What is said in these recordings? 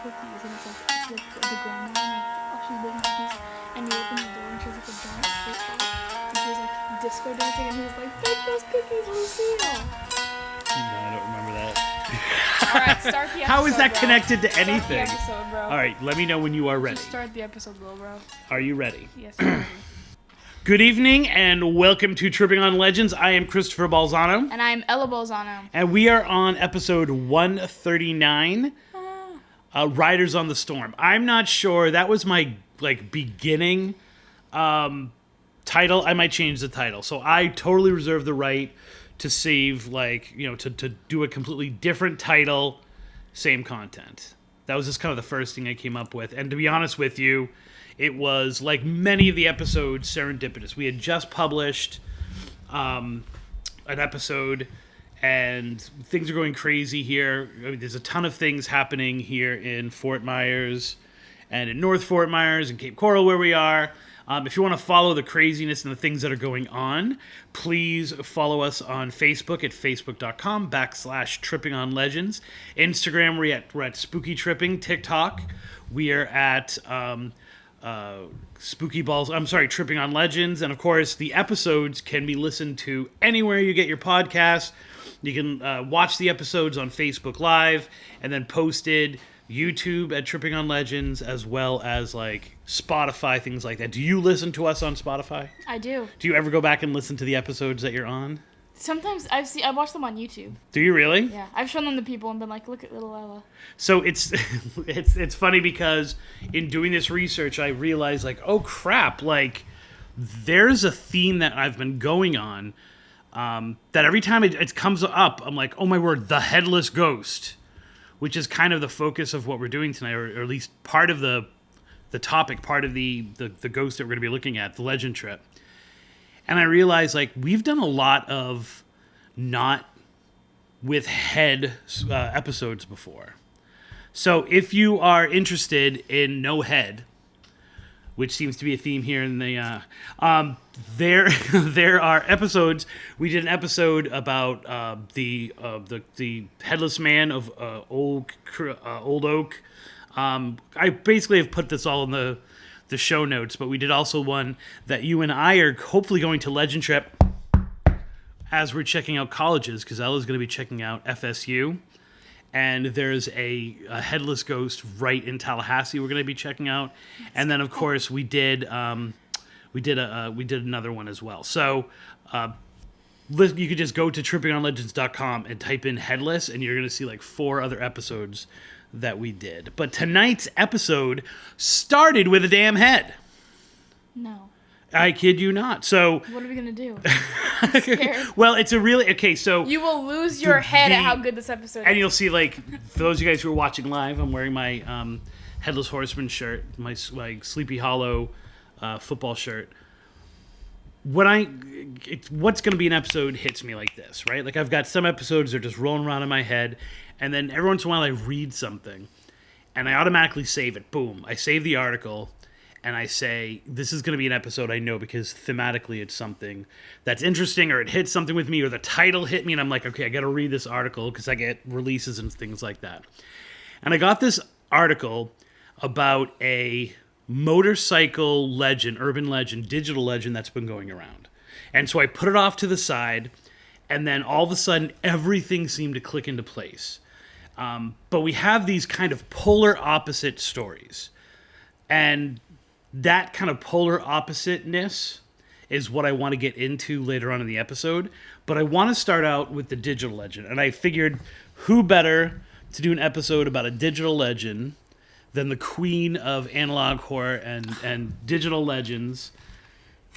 cookies, and it's like the grandma, and like, oh, she's baking cookies, and you open the door, and she's like a giant fruit pot, and she's like disco dancing, and he's like, bake those cookies, Lucille. No, I don't remember that. All right, start the episode. How is that bro. connected to anything? Start the episode, bro. All right, let me know when you are ready. Just start the episode, Will, bro. Are you ready? Yes, I'm ready. Good evening and welcome to Tripping on Legends. I am Christopher Balzano. And I'm Ella Bolzano. And we are on episode 139, Riders on the Storm. I'm not sure. That was my beginning title. I might change the title. So I totally reserve the right to save, to do a completely different title, same content. That was just kind of the first thing I came up with. And to be honest with you, it was, like many of the episodes, serendipitous. We had just published an episode, and things are going crazy here. I mean, there's a ton of things happening here in Fort Myers and in North Fort Myers and Cape Coral, where we are. If you want to follow the craziness and the things that are going on, please follow us on Facebook at facebook.com/trippingonlegends. Instagram, we're at Spooky Tripping. TikTok, we are at Tripping on Legends. And of course, the episodes can be listened to anywhere you get your podcasts. You can watch the episodes on Facebook Live and then posted YouTube at Tripping on Legends, as well as Spotify, things like that. Do you listen to us on Spotify? I do. Do you ever go back and listen to the episodes that you're on? Sometimes I watch them on YouTube. Do you really? Yeah, I've shown them to people and been like, look at little Ella. So it's it's funny because in doing this research, I realized oh crap, there's a theme that I've been going on that every time it comes up, I'm like, oh my word, the headless ghost, which is kind of the focus of what we're doing tonight, or at least part of the topic, part of the ghost that we're going to be looking at, the legend trip. And I realized, we've done a lot of not with head episodes before. So if you are interested in no head, which seems to be a theme here in the there are episodes. We did an episode about the headless man of Old Oak. I basically have put this all in the show notes, but we did also one that you and I are hopefully going to Legend Trip as we're checking out colleges, because Ella's going to be checking out FSU, and there's a headless ghost right in Tallahassee we're going to be checking out, and then of course we did another one as well. So you could just go to trippingonlegends.com and type in headless, and you're going to see 4 other episodes that we did. But tonight's episode started with a damn head. No. I kid you not. So what are we gonna do? I'm scared. Well, it's a really okay. So you will lose your head at how good this episode is. And you'll see, for those of you guys who are watching live, I'm wearing my Headless Horseman shirt, my Sleepy Hollow football shirt. What's going to be an episode hits me like this, right? I've got some episodes that are just rolling around in my head, and then every once in a while I read something, and I automatically save it. Boom. I save the article, and I say, this is going to be an episode I know because thematically it's something that's interesting, or it hits something with me, or the title hit me, and I'm like, okay, I got to read this article because I get releases and things like that. And I got this article about a motorcycle legend, urban legend, digital legend that's been going around. And so I put it off to the side, and then all of a sudden everything seemed to click into place. But we have these kind of polar opposite stories. And that kind of polar oppositeness is what I want to get into later on in the episode. But I want to start out with the digital legend. And I figured, who better to do an episode about a digital legend than the queen of analog horror and digital legends,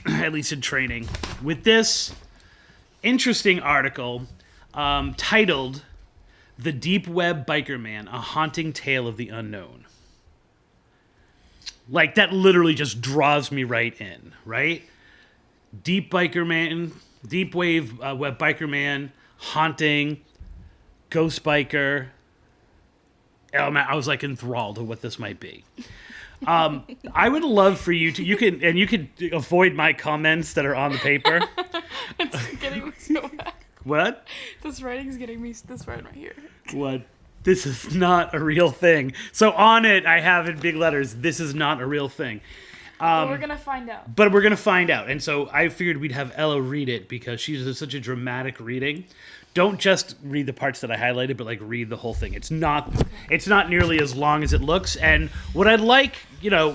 at least in training, with this interesting article titled "The Deep Web Biker Man, A Haunting Tale of the Unknown." That literally just draws me right in, right? Deep Biker Man, Deep Wave Web Biker Man, haunting, ghost biker. Oh man, I was enthralled with what this might be. I would love for you to you can avoid my comments that are on the paper. It's getting me so bad. What? This writing's getting me this right here. What? this is not a real thing. So on it, I have in big letters, this is not a real thing. But we're going to find out. But we're going to find out. And so I figured we'd have Ella read it because she's such a dramatic reading. Don't just read the parts that I highlighted, but like read the whole thing. It's not nearly as long as it looks. And what I'd like,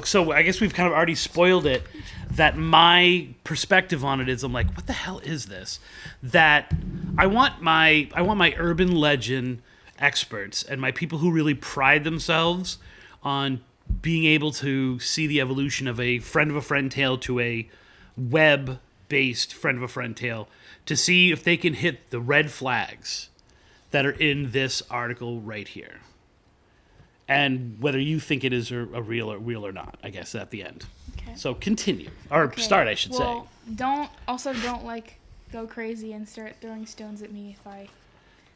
so I guess we've kind of already spoiled it, that my perspective on it is I'm like, what the hell is this? That I want my urban legend experts and my people who really pride themselves on being able to see the evolution of a friend of a friend tale to a web-based friend of a friend tale to see if they can hit the red flags that are in this article right here. And whether you think it is a real or not, I guess, at the end. Okay. So continue. Or start, I should say. Don't go crazy and start throwing stones at me if I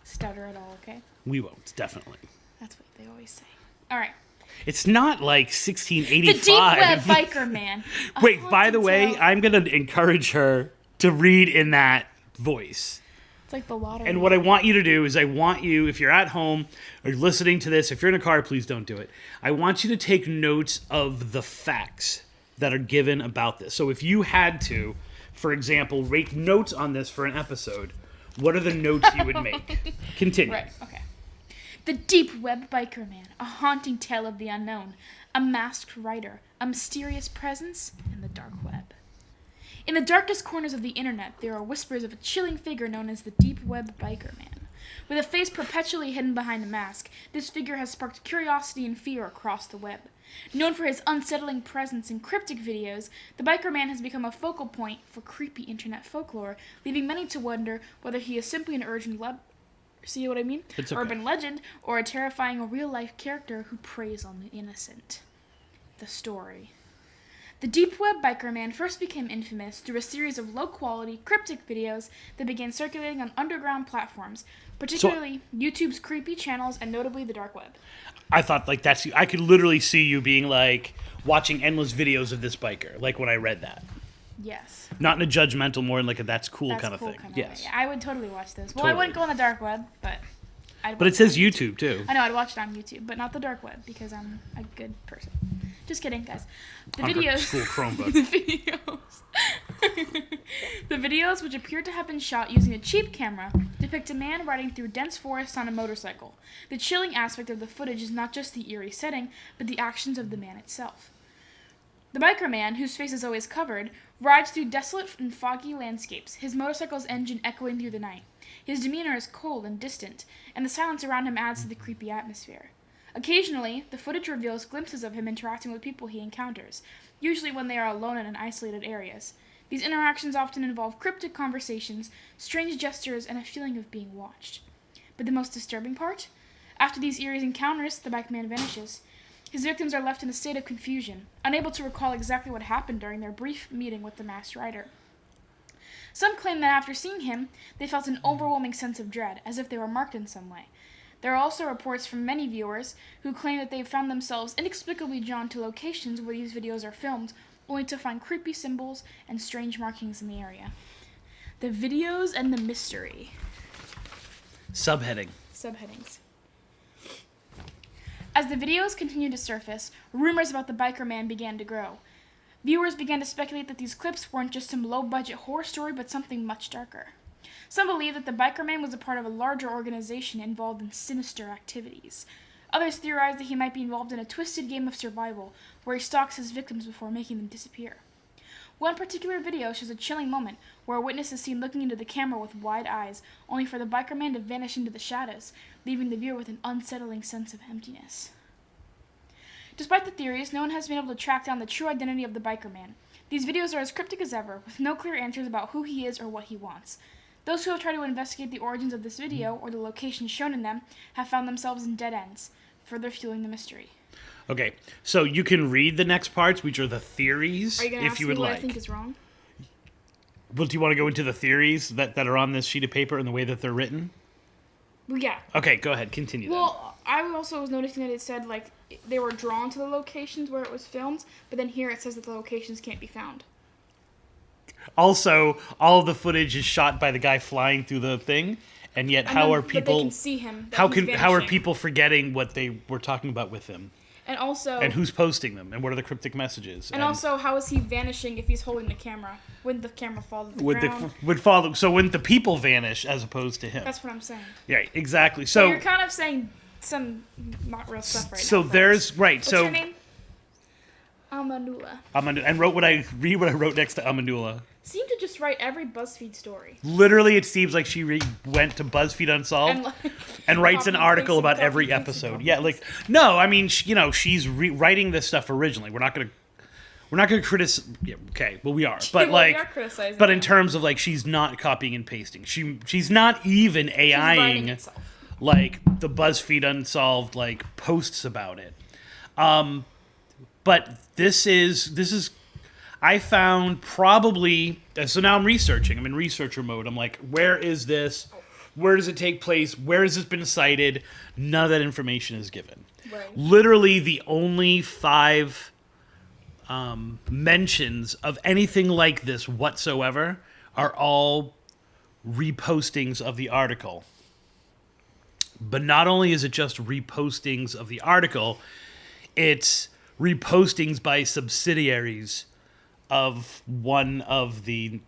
stutter at all, okay? We won't, definitely. That's what they always say. All right. It's not like 1685. The Deep Web Biker Man. Wait, by the way, I'm going to encourage her to read in that voice. It's like the lottery. And what I want you to do is if you're at home or listening to this, if you're in a car, please don't do it. I want you to take notes of the facts that are given about this. So if you had to, for example, rate notes on this for an episode, what are the notes you would make? Continue. Right, okay. The Deep Web Biker Man, a haunting tale of the unknown, a masked rider, a mysterious presence, and the dark web. In the darkest corners of the internet, there are whispers of a chilling figure known as the Deep Web Biker Man. With a face perpetually hidden behind a mask, this figure has sparked curiosity and fear across the web. Known for his unsettling presence in cryptic videos, the Biker Man has become a focal point for creepy internet folklore, leaving many to wonder whether he is simply an urban legend, or a terrifying real-life character who preys on the innocent. The story. The Deep Web Biker Man first became infamous through a series of low-quality, cryptic videos that began circulating on underground platforms, particularly YouTube's creepy channels and notably the dark web. I thought, I could literally see you being, watching endless videos of this biker, when I read that. Yes. Not in a judgmental, more in that's cool kind of thing. Yes. Yeah, I would totally watch those. Well, I wouldn't go on the dark web, but But it says YouTube, too. I know, I'd watch it on YouTube, but not the dark web, because I'm a good person. Just kidding, guys. The videos... School Chromebook. The videos, which appear to have been shot using a cheap camera, depict a man riding through dense forests on a motorcycle. The chilling aspect of the footage is not just the eerie setting, but the actions of the man itself. The Biker Man, whose face is always covered, rides through desolate and foggy landscapes, his motorcycle's engine echoing through the night. His demeanor is cold and distant, and the silence around him adds to the creepy atmosphere. Occasionally, the footage reveals glimpses of him interacting with people he encounters, usually when they are alone and in isolated areas. These interactions often involve cryptic conversations, strange gestures, and a feeling of being watched. But the most disturbing part? After these eerie encounters, the Biker Man vanishes. His victims are left in a state of confusion, unable to recall exactly what happened during their brief meeting with the masked rider. Some claim that after seeing him, they felt an overwhelming sense of dread, as if they were marked in some way. There are also reports from many viewers who claim that they've found themselves inexplicably drawn to locations where these videos are filmed, only to find creepy symbols and strange markings in the area. The videos and the mystery. Subheadings. As the videos continued to surface, rumors about the Biker Man began to grow. Viewers began to speculate that these clips weren't just some low-budget horror story, but something much darker. Some believed that the Biker Man was a part of a larger organization involved in sinister activities. Others theorized that he might be involved in a twisted game of survival, where he stalks his victims before making them disappear. One particular video shows a chilling moment where a witness is seen looking into the camera with wide eyes, only for the Biker Man to vanish into the shadows, leaving the viewer with an unsettling sense of emptiness. Despite the theories, no one has been able to track down the true identity of the Biker Man. These videos are as cryptic as ever, with no clear answers about who he is or what he wants. Those who have tried to investigate the origins of this video, or the locations shown in them, have found themselves in dead ends, further fueling the mystery. Okay, so you can read the next parts, which are the theories, if you would like. Are you going to ask me what I think is wrong? Well, do you want to go into the theories that are on this sheet of paper and the way that they're written? Well, yeah. Okay, go ahead. Continue then. Well, I also was noticing that it said, they were drawn to the locations where it was filmed, but then here it says that the locations can't be found. Also, all of the footage is shot by the guy flying through the thing, And yet, And how then- are but people? they can see him. that How he's how are vanishing. people forgetting what they were talking about with him? And also, And who's posting them? And what are the cryptic messages? and also, how is he vanishing if he's holding the camera? Wouldn't the camera fall to the would ground? would follow? So wouldn't the people vanish as opposed to him? That's what I'm saying. Yeah, exactly. So So you're kind of saying some not real stuff right now. so folks. there's right. What's so your name? Amanula. And read what I wrote next to Amanula. Seem to just write every BuzzFeed story. Literally, it seems like she went to BuzzFeed Unsolved and writes an copy, article paste, about copy, every paste, episode. copy, Yeah, like no, I mean, she's writing this stuff originally. We're not gonna criticize. Yeah, okay, well we are, but Well, we like, are criticizing but in it. terms of like, she's not copying and pasting. She's not even It's writing AIing itself. like the BuzzFeed Unsolved like posts about it. But this is I found probably so now I'm researching. I'm in researcher mode. I'm like, where is this? Where does it take place? Where has this been cited? None of that information is given. Right. Literally, the only 5 mentions of anything like this whatsoever are all repostings of the article. But not only is it just repostings of the article, it's repostings by subsidiaries of one of the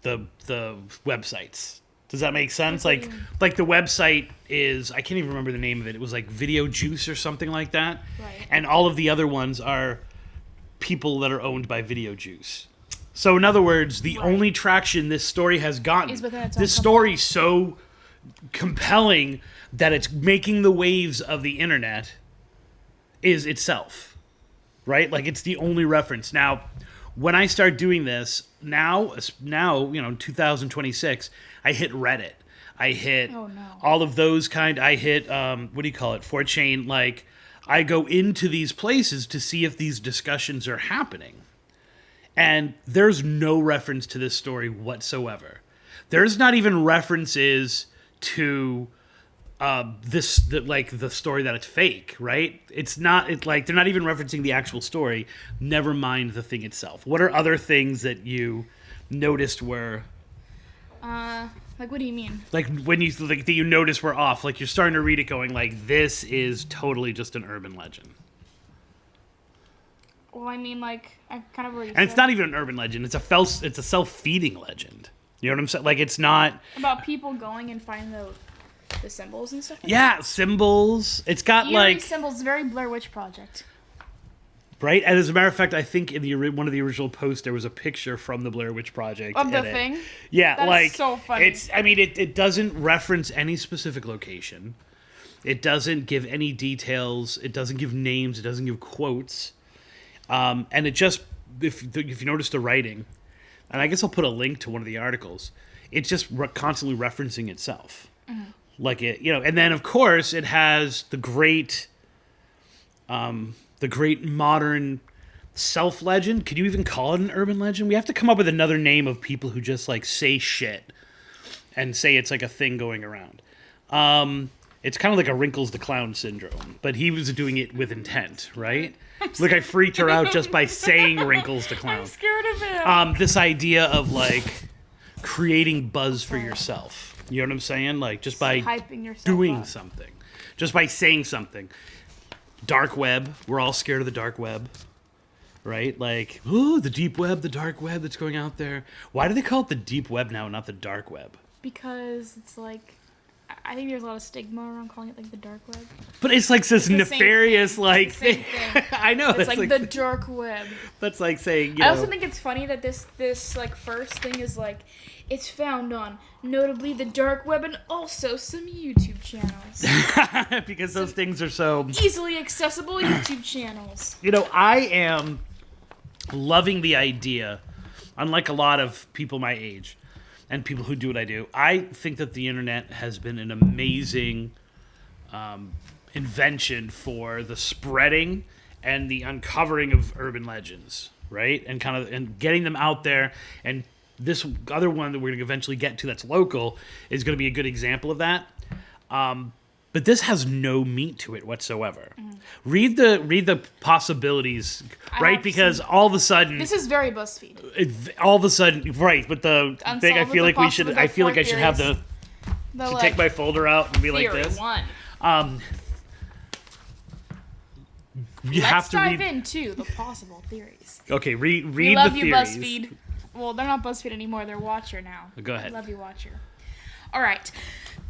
websites. Does that make sense? Like the website is, I can't even remember the name of it. It was like Video Juice or something like that. Right. And all of the other ones are people that are owned by Video Juice. So in other words, the only traction this story has gotten, Is within its own this story's so compelling that it's making the waves of the internet is itself. Right? Like it's the only reference. Now, when I start doing this, now, 2026, I hit Reddit. I hit Oh, no. all of those I hit, what do you call it? 4chan. Like, I go into these places to see if these discussions are happening. And there's no reference to this story whatsoever. There's not even references to the story that it's fake, right? It's like they're not even referencing the actual story, never mind the thing itself. What are other things that you noticed were Like, what do you mean? like when you like that you noticed were off? Like you're starting to read it going like, this is totally just an urban legend. Well, I mean, like, I kind of already And it's said not even an urban legend. It's a self-feeding legend. You know what I'm saying? Like it's not. about people going and finding the symbols and stuff. Yeah, symbols. It's got Eerie like symbols, very Blair Witch Project. right. And as a matter of fact, I think in one of the original posts there was a picture from the Blair Witch Project Of the in it. thing? Yeah, That is like so funny. it doesn't reference any specific location. It doesn't give any details. It doesn't give names. It doesn't give quotes. And it just if you notice the writing, and I guess I'll put a link to one of the articles. It's just constantly referencing itself. Mm-hmm. Like it, and then of course it has the great modern self legend. Could you even call it an urban legend? We have to come up with another name of people who just like say shit and say it's like a thing going around. It's kind of like a Wrinkles the Clown syndrome, but he was doing it with intent, right? Like I freaked her out just by saying Wrinkles the Clown. I'm scared of him. This idea of like creating buzz for yourself. You know what I'm saying? Like just by Hyping yourself doing up. something, just by saying something. Dark web. We're all scared of the dark web, right? Like, ooh, the deep web, the dark web that's going out there. Why do they call it the deep web now, and not the dark web? Because it's like, I think there's a lot of stigma around calling it like the dark web. But it's like this the same nefarious thing. like It's the same thing. thing. I know. It's like the dark web. That's like saying, I also think it's funny that this like first thing is like, it's found on notably the dark web and also some YouTube channels. because those things are so. Easily accessible YouTube channels. I am loving the idea, unlike a lot of people my age and people who do what I do. I think that the internet has been an amazing invention for the spreading and the uncovering of urban legends, right? And getting them out there. And this other one that we're going to eventually get to that's local is going to be a good example of that. But this has no meat to it whatsoever. Read the possibilities, right? Because all of a sudden, This is very BuzzFeed. all of a sudden, right? But the thing I Unsolved feel with like the I feel like I should have the The, take my folder out and be like theory this. one. You Let's have to dive read. into the possible theories. Okay, read We love the you, theories. BuzzFeed. Well, they're not BuzzFeed anymore. They're Watcher now. Go ahead. Love you, Watcher. All right.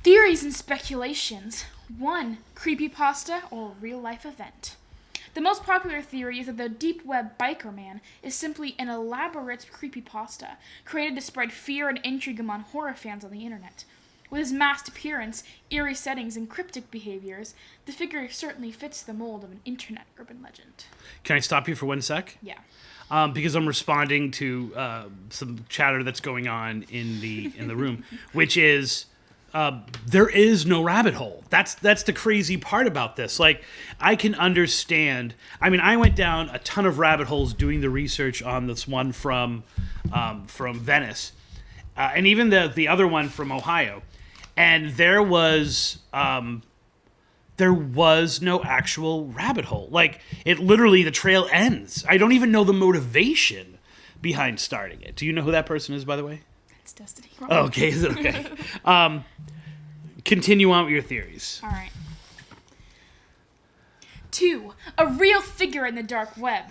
Theories and speculations. 1. Creepypasta or real-life event. The most popular theory is that the deep web biker man is simply an elaborate creepypasta created to spread fear and intrigue among horror fans on the internet. With his masked appearance, eerie settings, and cryptic behaviors, the figure certainly fits the mold of an internet urban legend. Can I stop you for 1 sec? Yeah. Because I'm responding to some chatter that's going on in the room, which is there is no rabbit hole. That's the crazy part about this. Like, I can understand. I mean, I went down a ton of rabbit holes doing the research on this one from Venice, and even the other one from Ohio, and there was no actual rabbit hole. Like, it literally, the trail ends. I don't even know the motivation behind starting it. Do you know who that person is, by the way? It's Destiny. Oh, okay, is it okay? Continue on with your theories. All right. 2. A real figure in the dark web.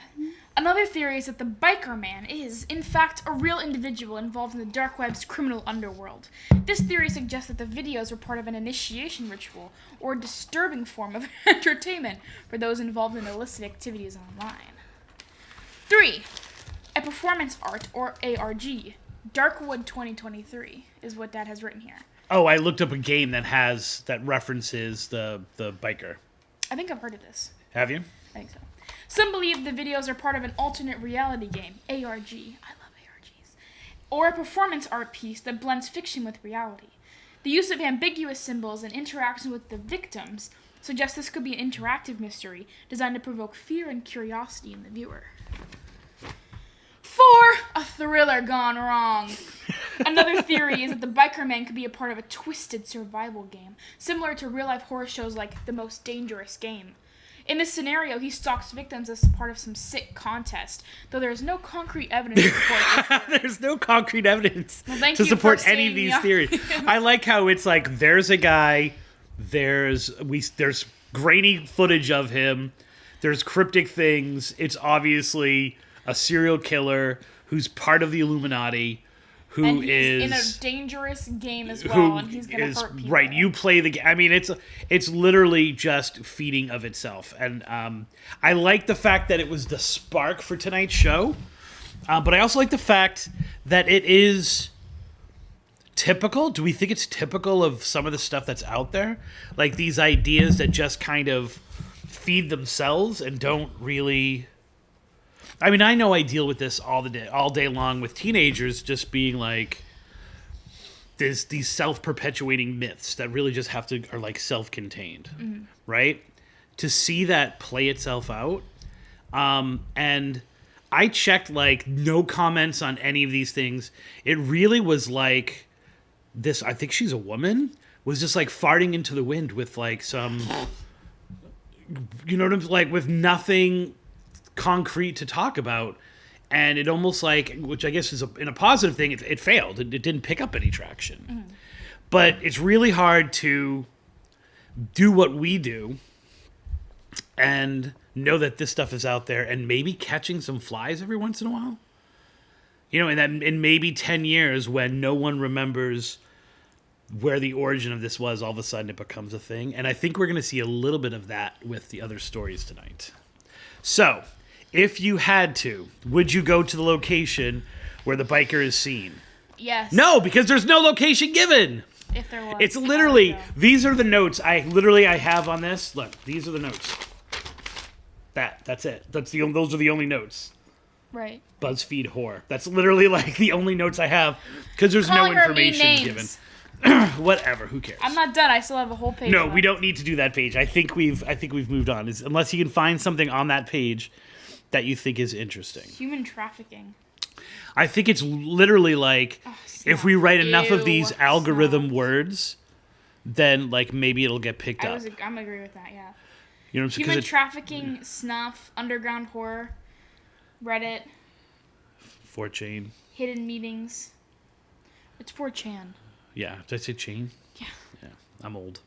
Another theory is that the biker man is, in fact, a real individual involved in the dark web's criminal underworld. This theory suggests that the videos were part of an initiation ritual or a disturbing form of entertainment for those involved in illicit activities online. 3. A performance art or ARG. Darkwood 2023 is what Dad has written here. Oh, I looked up a game that references the biker. I think I've heard of this. Have you? I think so. Some believe the videos are part of an alternate reality game, ARG. I love ARGs. Or a performance art piece that blends fiction with reality. The use of ambiguous symbols and interaction with the victims suggests this could be an interactive mystery designed to provoke fear and curiosity in the viewer. 4. A thriller gone wrong. Another theory is that the biker man could be a part of a twisted survival game, similar to real-life horror shows like The Most Dangerous Game. In this scenario, he stalks victims as part of some sick contest, though there is no concrete evidence to support this theory. There's no concrete evidence Thank to you support for any of saying these yeah. theories. I like how it's like there's a guy, there's grainy footage of him, there's cryptic things. It's obviously a serial killer who's part of the Illuminati, who and he's is in a dangerous game as well, and he's gonna hurt people. Right. You play the game. I mean, it's literally just feeding of itself, and I like the fact that it was the spark for tonight's show, but I also like the fact that it is typical. Do we think it's typical of some of the stuff that's out there, like these ideas that just kind of feed themselves and don't really? I mean, I know I deal with this all day long with teenagers just being like, there's these self-perpetuating myths that really just are like self-contained, right? To see that play itself out, and I checked like no comments on any of these things. It really was like this. I think she's a woman. Was just like farting into the wind with like some, you know what I'm like, with nothing concrete to talk about, and it almost like, which I guess is in a positive thing, it failed. It didn't pick up any traction. But it's really hard to do what we do and know that this stuff is out there, and maybe catching some flies every once in a while. You know, and that in maybe 10 years when no one remembers where the origin of this was, all of a sudden it becomes a thing. And I think we're going to see a little bit of that with the other stories tonight. So, if you had to, would you go to the location where the biker is seen? Yes. No, because there's no location given. If there was. It's literally, these are the notes I have on this. Look, these are the notes. That's it. Those are the only notes. Right. BuzzFeed whore. That's literally like the only notes I have, because there's no information given. Whatever, who cares? I'm not done. I still have a whole page. No, we don't need to do that page. I think we've moved on. Unless you can find something on that page that you think is interesting. Human trafficking. I think it's literally like, if we write enough of these algorithm words, then like maybe it'll get picked up. I'm agree with that. Yeah. You know what I'm saying? Human trafficking, snuff, underground horror, Reddit, 4chan, hidden meetings. It's 4chan. Yeah. Did I say chain? Yeah. Yeah. I'm old.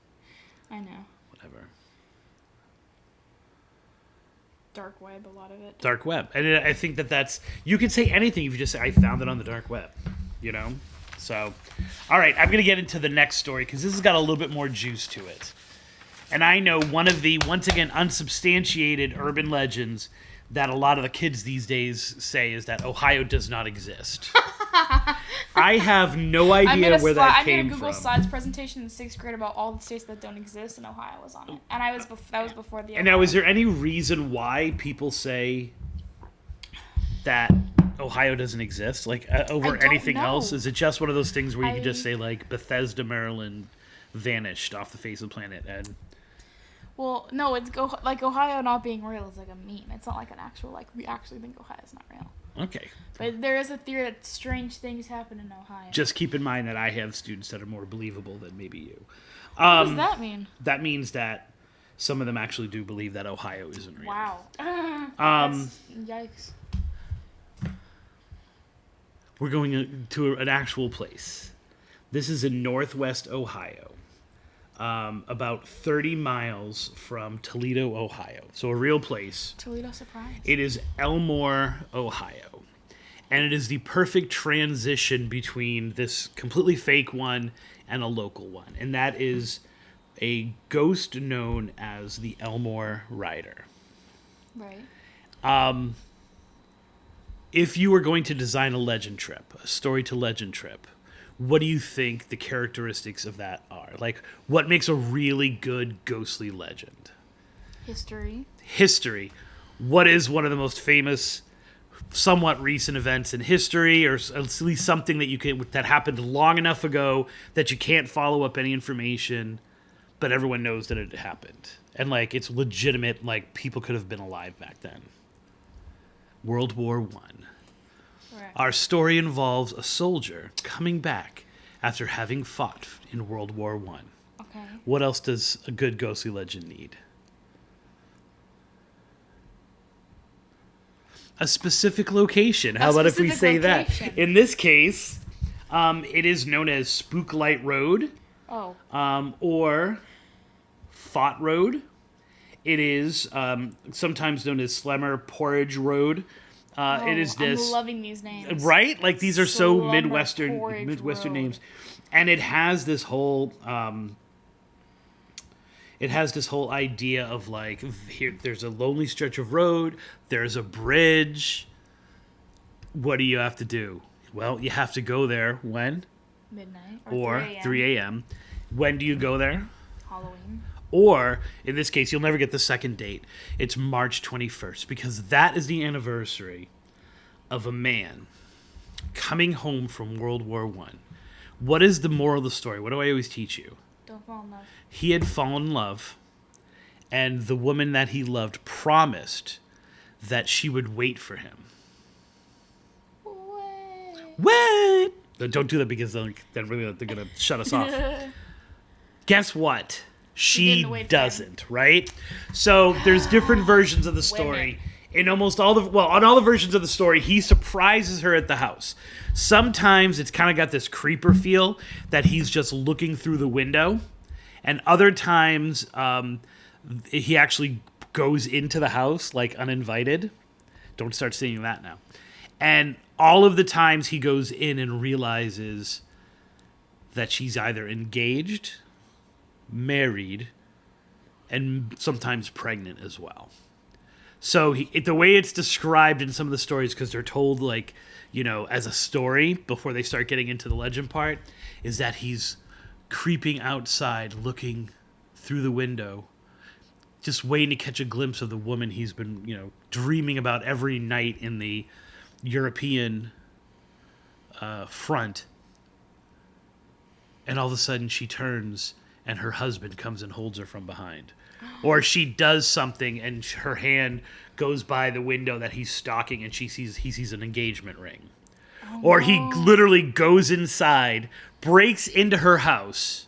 I know. Whatever. Dark web, a lot of it. Dark web. And I think that's... You can say anything if you just say, I found it on the dark web. You know? So, all right. I'm going to get into the next story because this has got a little bit more juice to it. And I know one of the, once again, unsubstantiated urban legends that a lot of the kids these days say is that Ohio does not exist. I have no idea where that came from. I made a Google Slides presentation in 6th grade about all the states that don't exist, and Ohio was on it. And that was before the... And now, is there any reason why people say that Ohio doesn't exist? Like, over anything else? Is it just one of those things where you can just say, like, Bethesda, Maryland vanished off the face of the planet? And... Well, no, it's like Ohio not being real is like a meme. It's not like an actual, like, we actually think Ohio's not real. Okay. But there is a theory that strange things happen in Ohio. Just keep in mind that I have students that are more believable than maybe you. What does that mean? That means that some of them actually do believe that Ohio isn't real. Wow. Yikes. We're going to an actual place. This is in northwest Ohio. About 30 miles from Toledo, Ohio. So a real place. Toledo surprise. It is Elmore, Ohio. And it is the perfect transition between this completely fake one and a local one. And that is a ghost known as the Elmore Rider. Right. If you were going to design a legend trip, a story to legend trip, what do you think the characteristics of that are? Like, what makes a really good ghostly legend? History. What is one of the most famous, somewhat recent events in history, or at least something that happened long enough ago that you can't follow up any information, but everyone knows that it happened, and like it's legitimate. Like people could have been alive back then. World War I. Right. Our story involves a soldier coming back after having fought in World War I. Okay. What else does a good ghostly legend need? A specific location. How about if we say that? In this case, it is known as Spooklight Road. Oh. Or Fought Road. It is sometimes known as Slemmer Porridge Road. It is this. I'm loving these names. Right? Like these are so Slemmer Midwestern Road. names. And it has this whole idea of like here there's a lonely stretch of road, there's a bridge. What do you have to do? Well, you have to go there when? Midnight or 3 a.m. When do you go there? Halloween. Or, in this case, you'll never get the second date. It's March 21st, because that is the anniversary of a man coming home from World War I. What is the moral of the story? What do I always teach you? Don't fall in love. He had fallen in love, and the woman that he loved promised that she would wait for him. Wait! Don't do that because then they're going to shut us off. Guess what? She doesn't, right? So there's different versions of the story. In almost all on all the versions of the story, he surprises her at the house. Sometimes it's kind of got this creeper feel that he's just looking through the window. And other times, he actually goes into the house, like, uninvited. Don't start saying that now. And all of the times he goes in and realizes that she's either engaged, married, and sometimes pregnant as well. So the way it's described in some of the stories, because they're told like, you know, as a story before they start getting into the legend part, is that he's creeping outside, looking through the window, just waiting to catch a glimpse of the woman he's been, you know, dreaming about every night in the European front. And all of a sudden she turns and her husband comes and holds her from behind. Or she does something and her hand goes by the window that he's stalking and he sees an engagement ring. Oh, or he literally goes inside, breaks into her house,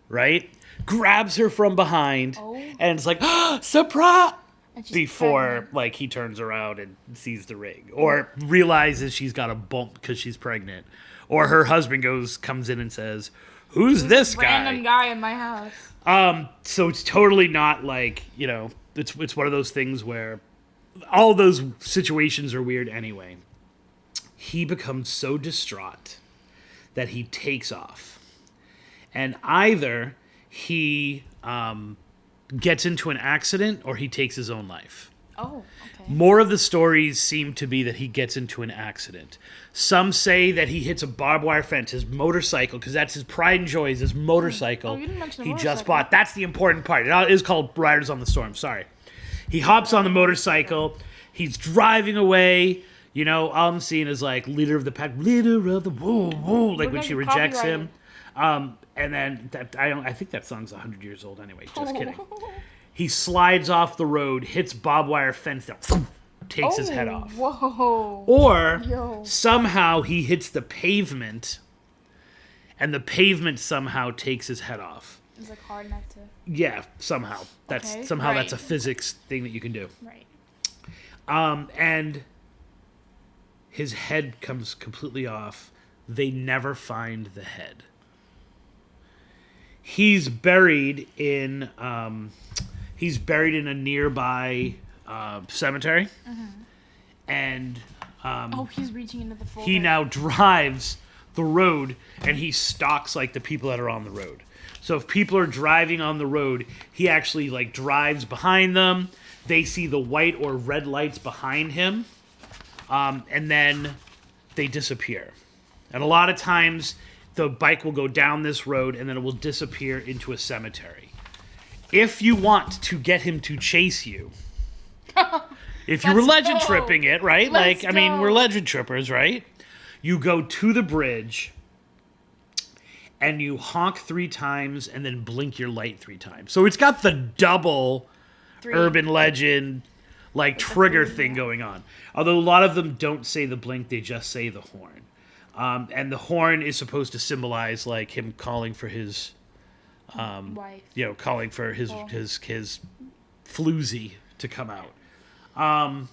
right? Grabs her from behind and it's like, surprise! Before pregnant. Like he turns around and sees the ring. Or realizes she's got a bump because she's pregnant. Or her husband comes in and says, "Who's this guy?" Random guy in my house. So it's totally not like, it's one of those things where all those situations are weird anyway. He becomes so distraught that he takes off. And either he gets into an accident or he takes his own life. Oh, okay. More of the stories seem to be that he gets into an accident. Some say that he hits a barbed wire fence, his motorcycle, because that's his pride and joy, is his motorcycle. Oh, you didn't mention the he motorcycle. just bought. That's the important part. It is called Riders on the Storm, sorry. He hops on the motorcycle. He's driving away. All I'm seeing is like leader of the pack, leader of the woo woo, like when she rejects him. And then I think that song's 100 years old anyway. Just kidding. He slides off the road, hits barbed wire fence, takes his head off. Whoa. Or somehow he hits the pavement, and the pavement somehow takes his head off. It's like hard enough to. Yeah, somehow. That's a physics thing that you can do. Right. And his head comes completely off. They never find the head. He's buried in a nearby cemetery, and he's reaching into the folder. he now drives the road, and he stalks like the people that are on the road. So if people are driving on the road, he actually like drives behind them. They see the white or red lights behind him, and then they disappear. And a lot of times, the bike will go down this road, and then it will disappear into a cemetery. If you want to get him to chase you, if you were legend tripping it, right? We're legend trippers, right? You go to the bridge, and you honk 3 times, and then blink your light 3 times. So it's got the double urban legend, trigger thing going on. Although a lot of them don't say the blink, they just say the horn. And the horn is supposed to symbolize, him calling for his... wife. Calling for his floozy to come out. I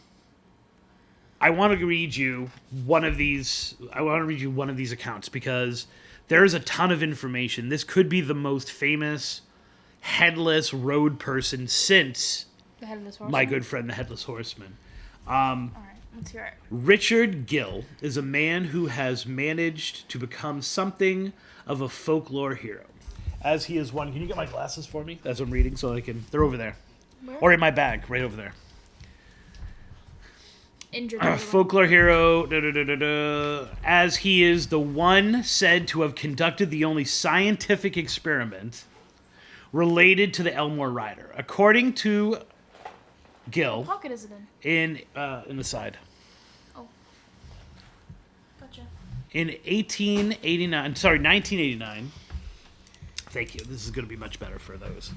want to read you one of these. Accounts because there's a ton of information. This could be the most famous headless road person since The Headless Horseman? my good friend, the Headless Horseman. All right, let's hear it. Richard Gill is a man who has managed to become something of a folklore hero. As he is one... Can you get my glasses for me as I'm reading so I can... They're over there. Where? Or in my bag, right over there. Injured. Folklore hero... As he is the one said to have conducted the only scientific experiment related to the Elmore Rider. According to Gill... What pocket is it in? In the side. Oh. Gotcha. In 1989... Thank you. This is going to be much better for those.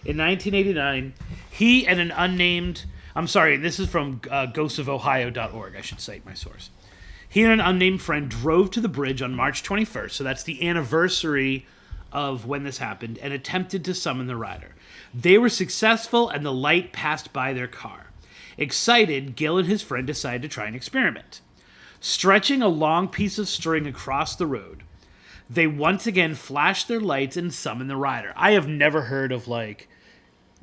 In 1989, he and an unnamed... I'm sorry, this is from ghostsofohio.org. I should cite my source. He and an unnamed friend drove to the bridge on March 21st, so that's the anniversary of when this happened, and attempted to summon the rider. They were successful, and the light passed by their car. Excited, Gill and his friend decided to try an experiment. Stretching a long piece of string across the road, they once again flashed their lights and summoned the rider. I have never heard of,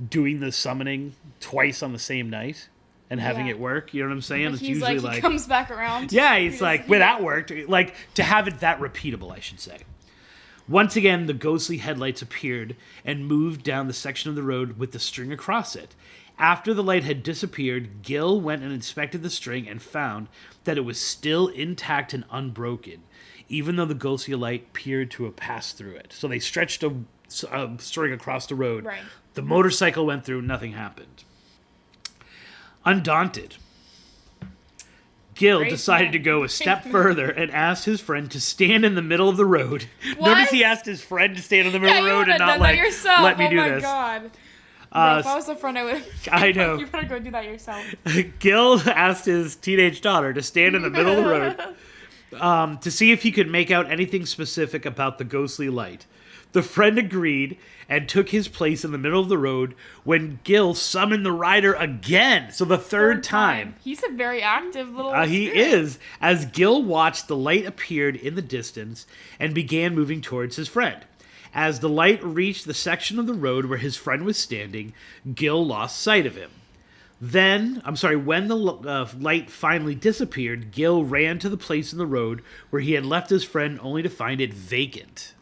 doing the summoning twice on the same night and having it work. You know what I'm saying? But it's he's usually he comes back around. Yeah, he's well, that worked. To have it that repeatable, I should say. Once again, the ghostly headlights appeared and moved down the section of the road with the string across it. After the light had disappeared, Gill went and inspected the string and found that it was still intact and unbroken, even though the ghostly light appeared to have passed through it. So they stretched a string across the road. Right. The motorcycle went through, nothing happened. Undaunted, Gill decided to go a step further and asked his friend to stand in the middle of the road. What? Notice he asked his friend to stand in the middle of the road and not let me do this. Oh my god. Bro, if I was a friend, I would. I know. You better go do that yourself. Gill asked his teenage daughter to stand in the middle of the road to see if he could make out anything specific about the ghostly light. The friend agreed and took his place in the middle of the road when Gil summoned the rider again. So the third time. He's a very active little He spirit. is. As Gil watched, the light appeared in the distance and began moving towards his friend. As the light reached the section of the road where his friend was standing, Gil lost sight of him. When the light finally disappeared, Gil ran to the place in the road where he had left his friend only to find it vacant.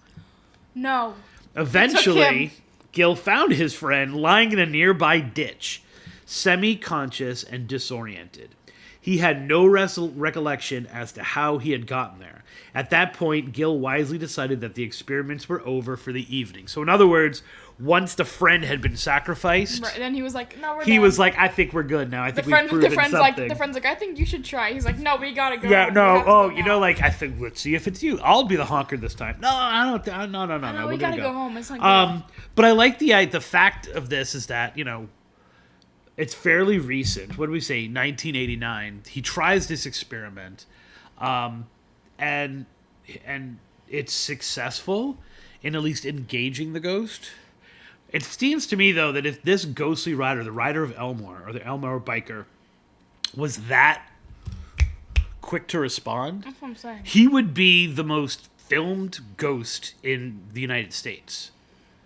No. Eventually, Gil found his friend lying in a nearby ditch, semi-conscious and disoriented. He had no recollection as to how he had gotten there. At that point, Gil wisely decided that the experiments were over for the evening. So in other words, once the friend had been sacrificed, Right, then he was like, "No, we're he done." was like, "I think we're good now. I think we've proven the friend's something." the friend's like, "I think you should try." He's like, "No, we gotta go." Yeah, We no. have to Oh, go you now." know, like I think let's see if it's you. I'll be the honker this time. No, I don't. No. No, We're we gonna gotta go home. It's like, But I like the fact of this is that it's fairly recent. What do we say? 1989. He tries this experiment, and it's successful in at least engaging the ghost. It seems to me though that if this ghostly rider, the rider of Elmore or the Elmore biker, was that quick to respond, that's what I'm saying. he would be the most filmed ghost in the United States.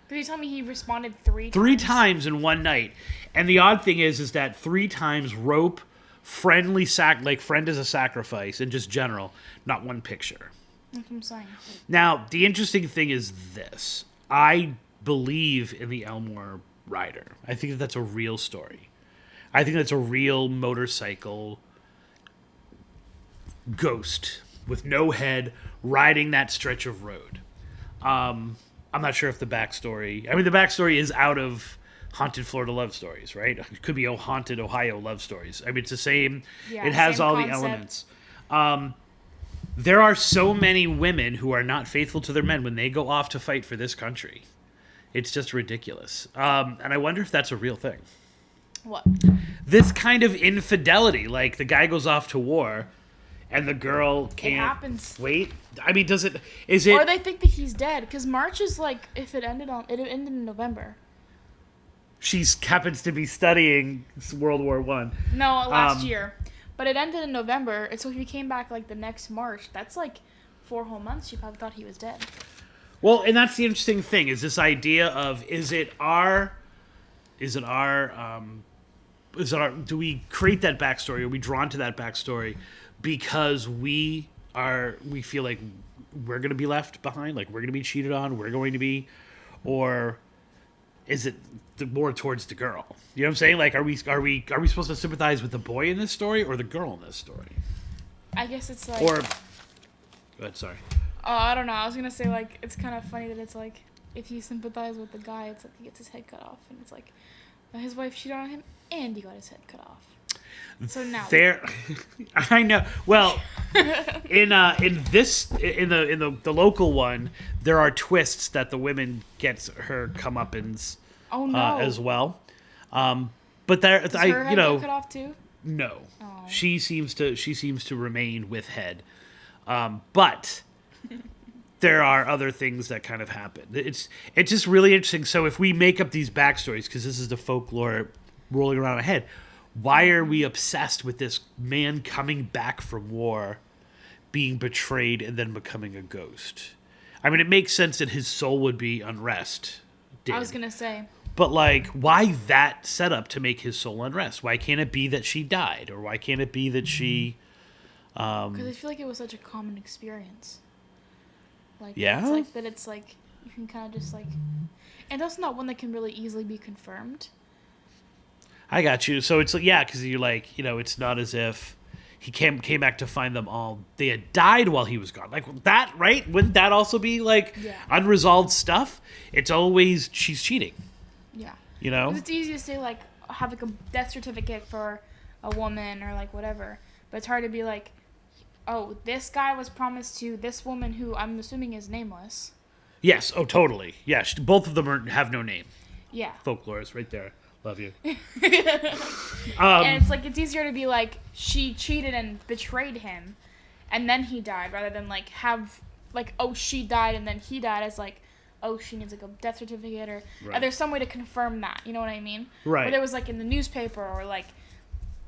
Did you tell me he responded 3 times? 3 times in one night. And the odd thing is that 3 times rope, friend as a sacrifice, and just general, not one picture. That's what I'm saying. Now, the interesting thing is this. I believe in the Elmore rider. I think that that's a real story. I think that's a real motorcycle ghost with no head riding that stretch of road. I'm not sure if the backstory... I mean, the backstory is out of Haunted Florida Love Stories, right? It could be Haunted Ohio Love Stories. I mean, it's the same... Yeah, it has same all concept. the elements. There are so many women who are not faithful to their men when they go off to fight for this country. It's just ridiculous. And I wonder if that's a real thing. What? This kind of infidelity, like the guy goes off to war and the girl can't happens. wait. I mean, is it... Or they think that he's dead, because March is like, if it ended in November. She happens to be studying World War I. No, last year. But it ended in November, and so if he came back like the next March, that's like 4 whole months. She probably thought he was dead. Well, and that's the interesting thing, is this idea of, do we create that backstory? Are we drawn to that backstory because we feel like we're going to be left behind, like we're going to be cheated on, or is it more towards the girl? You know what I'm saying? Like, are we supposed to sympathize with the boy in this story or the girl in this story? I guess it's like... Or, go ahead, sorry. Oh, I don't know. I was going to say, like, it's kind of funny that it's like, if you sympathize with the guy, it's like he gets his head cut off, and it's like, his wife cheated on him, and he got his head cut off. So now... I know. Well, in the local one, there are twists that the woman gets her comeuppance as well. But Does her head get cut off too? No. Oh. She seems to remain with head. But there are other things that kind of happen. It's just really interesting. So if we make up these backstories, because this is the folklore rolling around my head, why are we obsessed with this man coming back from war, being betrayed, and then becoming a ghost? I mean, it makes sense that his soul would be unrest. I was going to say. But, like, why that setup to make his soul unrest? Why can't it be that she died? Or why can't it be that she... Because I feel like it was such a common experience. Like, yeah? It's like that it's like, you can kind of just like... And that's not one that can really easily be confirmed. I got you. So it's like, yeah, because you're like, it's not as if he came back to find them all. They had died while he was gone. Like that, right? Wouldn't that also be like unresolved stuff? It's always she's cheating. Yeah. 'Cause it's easy to say like have like a death certificate for a woman or like whatever, but it's hard to be like, oh, this guy was promised to this woman who I'm assuming is nameless. Yes. Oh, totally. Yeah. Both of them have no name. Yeah. Folklore is right there. Love you. And it's like, it's easier to be like, she cheated and betrayed him, and then he died, rather than like have like, oh, she died and then he died, as like, oh, she needs like a death certificate, or there's some way to confirm that, you know what I mean? Right. Or there was like in the newspaper, or like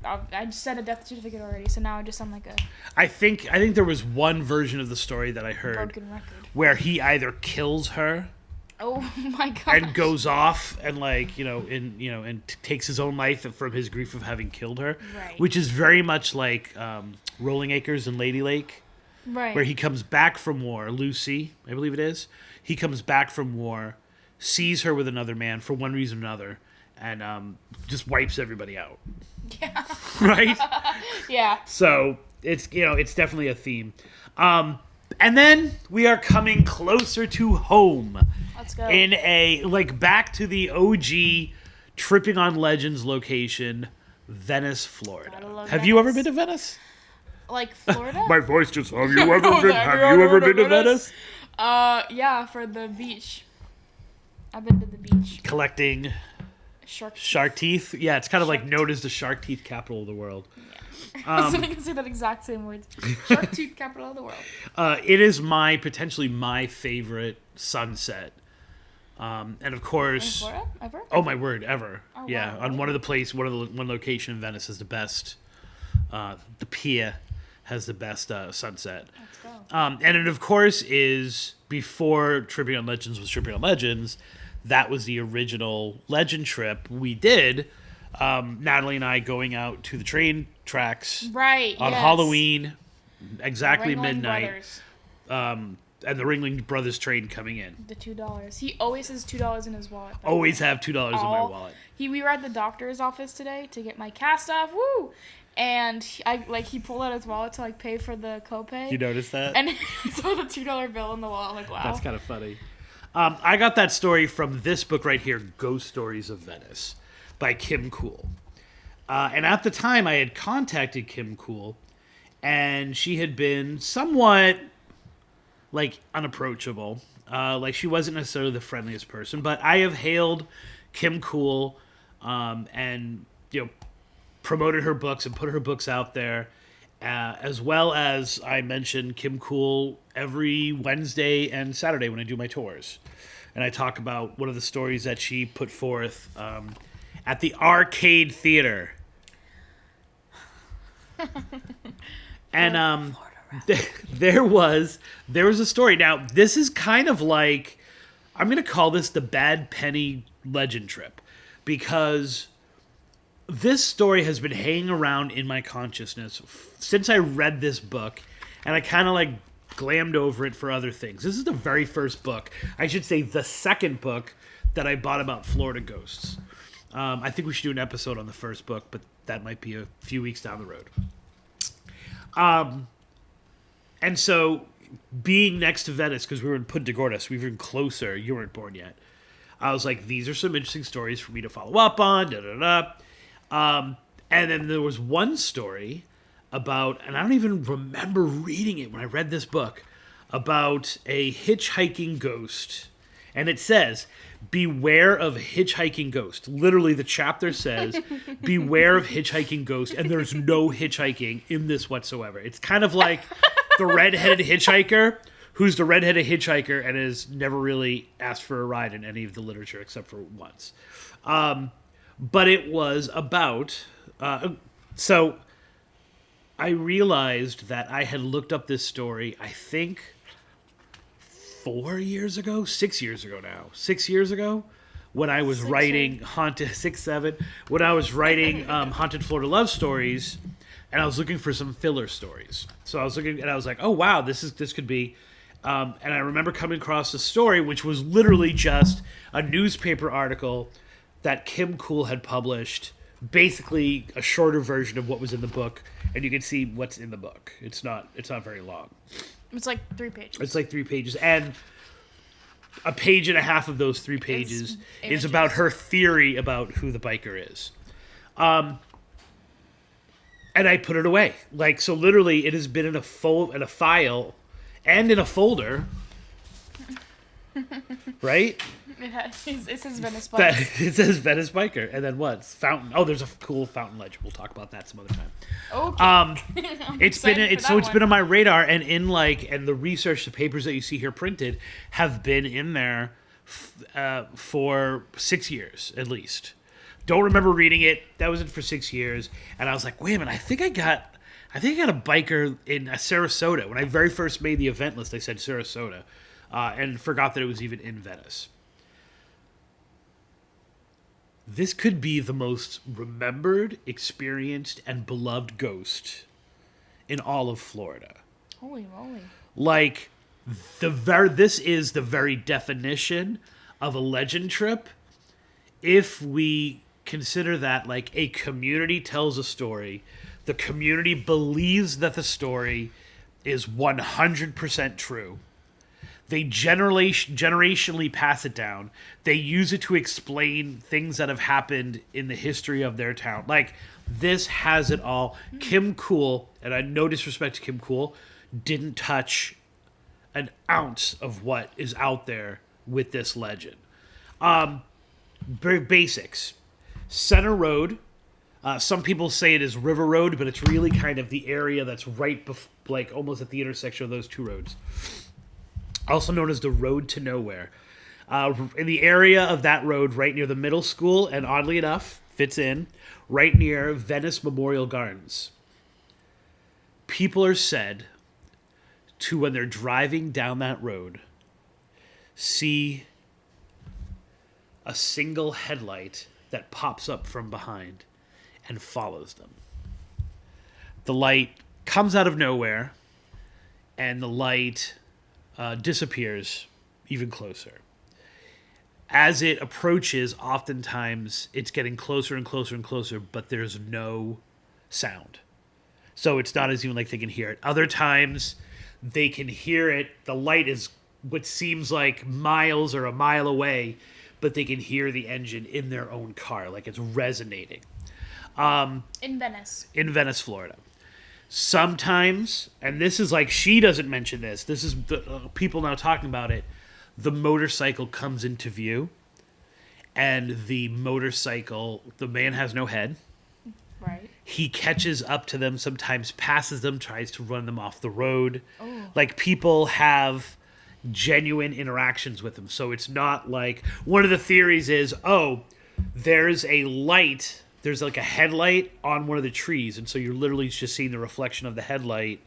I just said a death certificate already, so now I just sound like a I think there was one version of the story that I heard broken record. where he either kills her. Oh my god! And goes off and like and takes his own life from his grief of having killed her, right. Which is very much like Rolling Acres and Lady Lake, right? Where he comes back from war. Lucy, I believe it is. He comes back from war, sees her with another man for one reason or another, and just wipes everybody out. Yeah. Right. Yeah. So it's it's definitely a theme. And then we are coming closer to home. Let's go. In a, like, back to the OG Tripping on Legends location, Venice, Florida. Have you ever been to Venice? Like Florida? My voice just, have you ever been to Venice? Yeah, for the beach. I've been to the beach. Collecting shark teeth. Yeah, it's kind of like known as the shark teeth capital of the world. Yeah. I was going to say that exact same words. Shark tooth capital of the world. It is potentially my favorite sunset. And of course, in Florida? Ever? Oh my word, ever. Oh, yeah, wow. on one location in Venice is the best. The pier has the best sunset. Let's go. And it of course is before Tripping on Legends was Tripping on Legends. That was the original Legend trip we did. Natalie and I going out to the train tracks on Halloween, exactly midnight. And the Ringling Brothers train coming in. The $2. He always has $2 in his wallet. Always have $2 in my wallet. We were at the doctor's office today to get my cast off. Woo! And he pulled out his wallet to like pay for the copay. You noticed that? And I saw the $2 bill in the wallet. I'm like, wow. That's kind of funny. I got that story from this book right here, Ghost Stories of Venice, by Kim Cool. And at the time, I had contacted Kim Cool, and she had been somewhat like unapproachable. Like she wasn't necessarily the friendliest person, but I have hailed Kim Cool and promoted her books and put her books out there, as well as I mention Kim Cool every Wednesday and Saturday when I do my tours, and I talk about one of the stories that she put forth at the Arcade Theater. And there was a story. Now, this is kind of like, I'm going to call this the Bad Penny Legend Trip, because this story has been hanging around in my consciousness since I read this book, and I kind of like glammed over it for other things. This is the very first book, I should say the second book, that I bought about Florida ghosts. I think we should do an episode on the first book, but that might be a few weeks down the road. And so, being next to Venice, because we were in Punta Gorda, so we were even closer. You weren't born yet. I was like, these are some interesting stories for me to follow up on. And then there was one story about, and I don't even remember reading it when I read this book, about a hitchhiking ghost. And it says, beware of hitchhiking ghost. Literally, the chapter says, beware of hitchhiking ghost. And there's no hitchhiking in this whatsoever. It's kind of like the redheaded hitchhiker, who's the redheaded hitchhiker and has never really asked for a ride in any of the literature except for once. But it was about... so I realized that I had looked up this story, I think... 6 years ago now. 6 years ago, when I was writing Haunted Florida Love Stories, and I was looking for some filler stories. So I was looking, and I was like, oh wow, this could be. And I remember coming across a story which was literally just a newspaper article that Kim Cool had published, basically a shorter version of what was in the book, and you can see what's in the book. It's not very long. It's like 3 pages. It's like 3 pages. And a page and a half of those 3 pages is about her theory about who the biker is. And I put it away. Like, so literally it has been in a file and in a folder. Right? It says Venice That, Biker. it says Venice Biker. And then what? Fountain. Oh, there's a cool fountain legend. We'll talk about that some other time. Okay. It's been on my radar, and and the research, the papers that you see here printed have been in there for 6 years at least. Don't remember reading it. That was it for 6 years, and I was like, wait a minute, I think I got a biker in Sarasota. When I very first made the event list, I said Sarasota, and forgot that it was even in Venice. This could be the most remembered, experienced, and beloved ghost in all of Florida. Holy moly. Like, this is the very definition of a legend trip. If we consider that, like, a community tells a story, the community believes that the story is 100% true. They generationally pass it down. They use it to explain things that have happened in the history of their town. Like, this has it all. Kim Cool, and I no disrespect to Kim Cool, didn't touch an ounce of what is out there with this legend. Basics. Center Road. Some people say it is River Road, but it's really kind of the area that's right, like almost at the intersection of those two roads. Also known as the Road to Nowhere. In the area of that road, right near the middle school, and oddly enough, fits in, right near Venice Memorial Gardens. People are said to, when they're driving down that road, see a single headlight that pops up from behind and follows them. The light comes out of nowhere, and the light disappears even closer. As it approaches, oftentimes it's getting closer and closer and closer, but there's no sound. So it's not as even like they can hear it. Other times they can hear it. The light is what seems like miles or a mile away, but they can hear the engine in their own car, like it's resonating. In Venice, Florida. Sometimes, and this is like, she doesn't mention this. This is the people now talking about it. The motorcycle comes into view, and the man has no head. Right. He catches up to them, sometimes passes them, tries to run them off the road. Oh. Like, people have genuine interactions with him. So it's not like, one of the theories is, there's a light, there's like a headlight on one of the trees, and so you're literally just seeing the reflection of the headlight.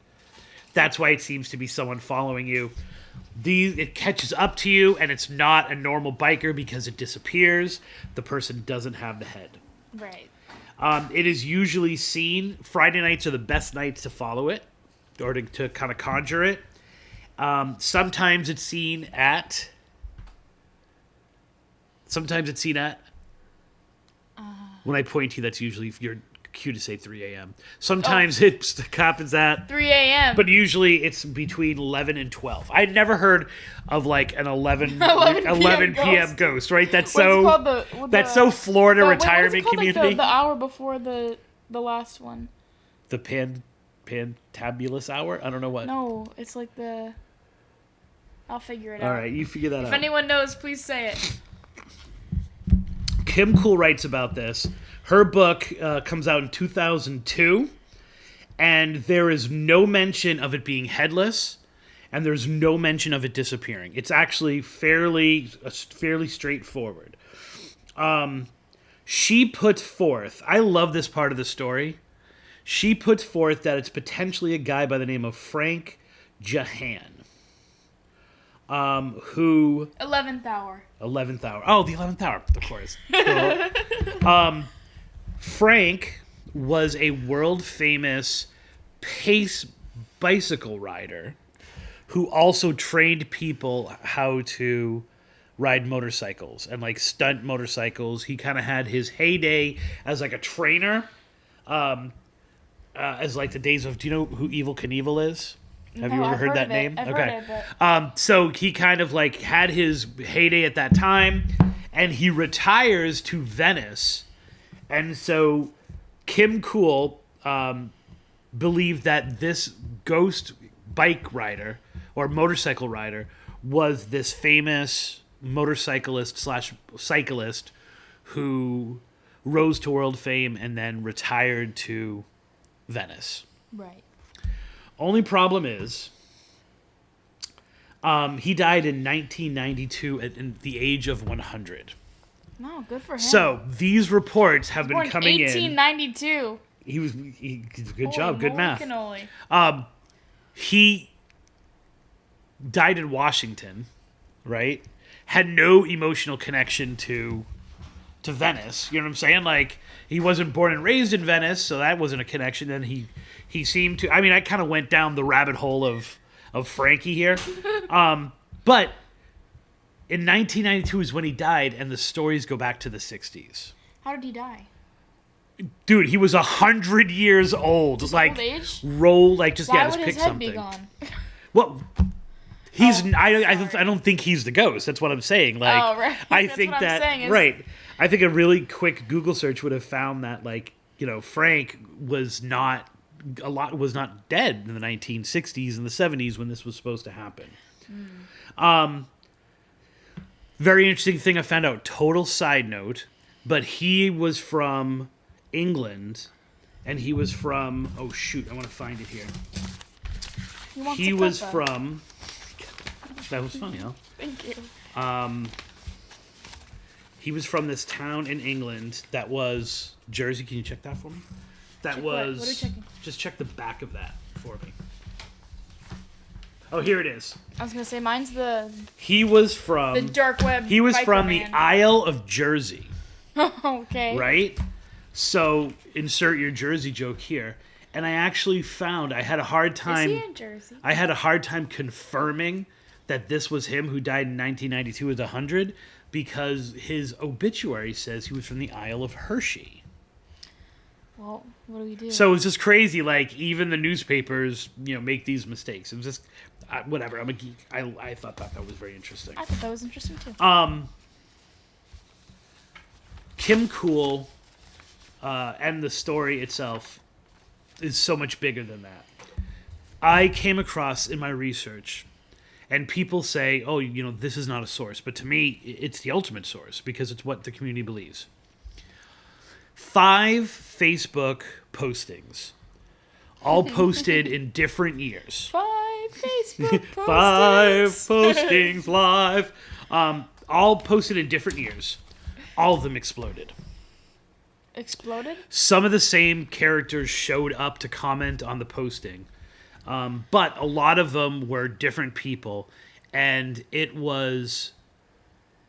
That's why it seems to be someone following you. It catches up to you, and it's not a normal biker because it disappears. The person doesn't have the head. Right. It is usually seen, Friday nights are the best nights to follow it, or to kind of conjure it. Sometimes it's seen at... When I point to you, that's usually, if you're cue to say 3 a.m. Sometimes it happens at 3 a.m. But usually it's between 11 and 12. I'd never heard of like an 11 p.m. ghost, right? That's so Florida retirement community. Like the hour before the last one. The Pantabulous hour? I don't know what. No, it's like I'll figure it out. All right, you figure that out. If anyone knows, please say it. Kim Cool writes about this. Her book comes out in 2002, and there is no mention of it being headless, and there's no mention of it disappearing. It's actually fairly straightforward. She puts forth, I love this part of the story, she puts forth that it's potentially a guy by the name of Frank Jahan. Who... 11th hour. Oh, the 11th hour, of course. Frank was a world-famous pace bicycle rider who also trained people how to ride motorcycles and, like, stunt motorcycles. He kind of had his heyday as, like, a trainer, as, like, the days of... Do you know who Evel Knievel is? Have you ever heard that name? I've heard it, but... So he kind of like had his heyday at that time, and he retires to Venice. And so Kim Cool believed that this ghost bike rider or motorcycle rider was this famous motorcyclist slash cyclist who rose to world fame and then retired to Venice. Right. Only problem is, he died in 1992 at the age of 100. No, good for him. So these reports have been Born coming 1892. in. Good job, good math. Cannoli. He died in Washington, right? Had no emotional connection to Venice. You know what I'm saying? Like, he wasn't born and raised in Venice, so that wasn't a connection. And he seemed to. I mean, I kind of went down the rabbit hole of Frankie here, but in 1992 is when he died, and the stories go back to the 60s. How did he die? Dude, he was 100 years old. Just like old age? Roll, like just Why just would pick his head something. be gone? Well, he's. Oh, I don't think he's the ghost. That's what I'm saying. Like, Oh, right. I That's think what I'm that saying is- right. I think a really quick Google search would have found that, like, you know, Frank was not dead in the 1960s and the 70s when this was supposed to happen. Very interesting thing I found out. Total side note, but he was from England, and he was from. Oh shoot! I want to find it here. He was from. That was funny, huh? Thank you. He was from this town in England that was Jersey. Can you check that for me? That Check was. what are you checking? Just check the back of that for me. Oh, here it is. I was gonna say mine's the He was from. dark web. He was Viper from the Man. Isle of Jersey, Okay. right? So insert your Jersey joke here. And I actually found I had a hard time. Is he in Jersey? I had a hard time confirming that this was him who died in 1992 at 100 because his obituary says he was from the Isle of Hershey. Well, what do we do? So it was just crazy. Like, even the newspapers, you know, make these mistakes. It was just whatever. I'm a geek. I thought that was very interesting. I thought that was interesting too. Kim Cool and the story itself is so much bigger than that. I came across in my research, and people say, oh, you know, this is not a source. But to me, it's the ultimate source because it's what the community believes. 5 Facebook postings, all posted in different years. 5 Facebook postings. 5 postings live. All posted in different years. All of them exploded. Exploded? Some of the same characters showed up to comment on the posting. But a lot of them were different people. And it was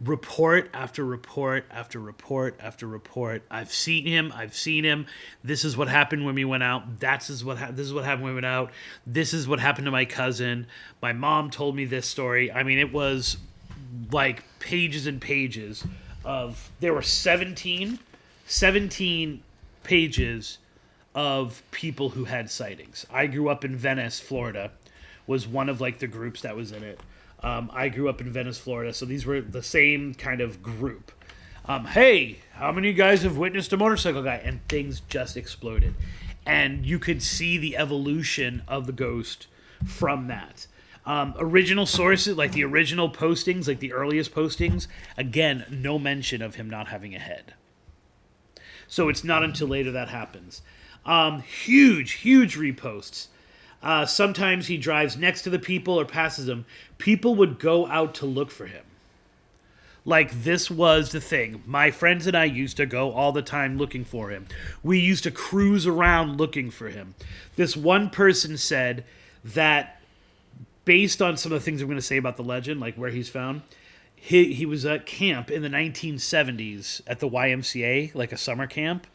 report after report after report after report. I've seen him. This is what happened when we went out. This is what happened when we went out. This is what happened to my cousin. My mom told me this story. I mean, it was like pages and pages of. There were 17 pages of people who had sightings. I grew up in Venice, Florida, was one of like the groups that was in it. I grew up in Venice, Florida, so these were the same kind of group. Hey, how many of you guys have witnessed a motorcycle guy? And things just exploded. And you could see the evolution of the ghost from that. Original sources, like the original postings, like the earliest postings, again, no mention of him not having a head. So it's not until later that happens. Huge reposts. Sometimes he drives next to the people or passes them. People would go out to look for him. Like, this was the thing. My friends and I used to go all the time looking for him. We used to cruise around looking for him. This one person said that, based on some of the things I'm going to say about the legend, like where he's found, he was at camp in the 1970s at the YMCA, like a summer camp,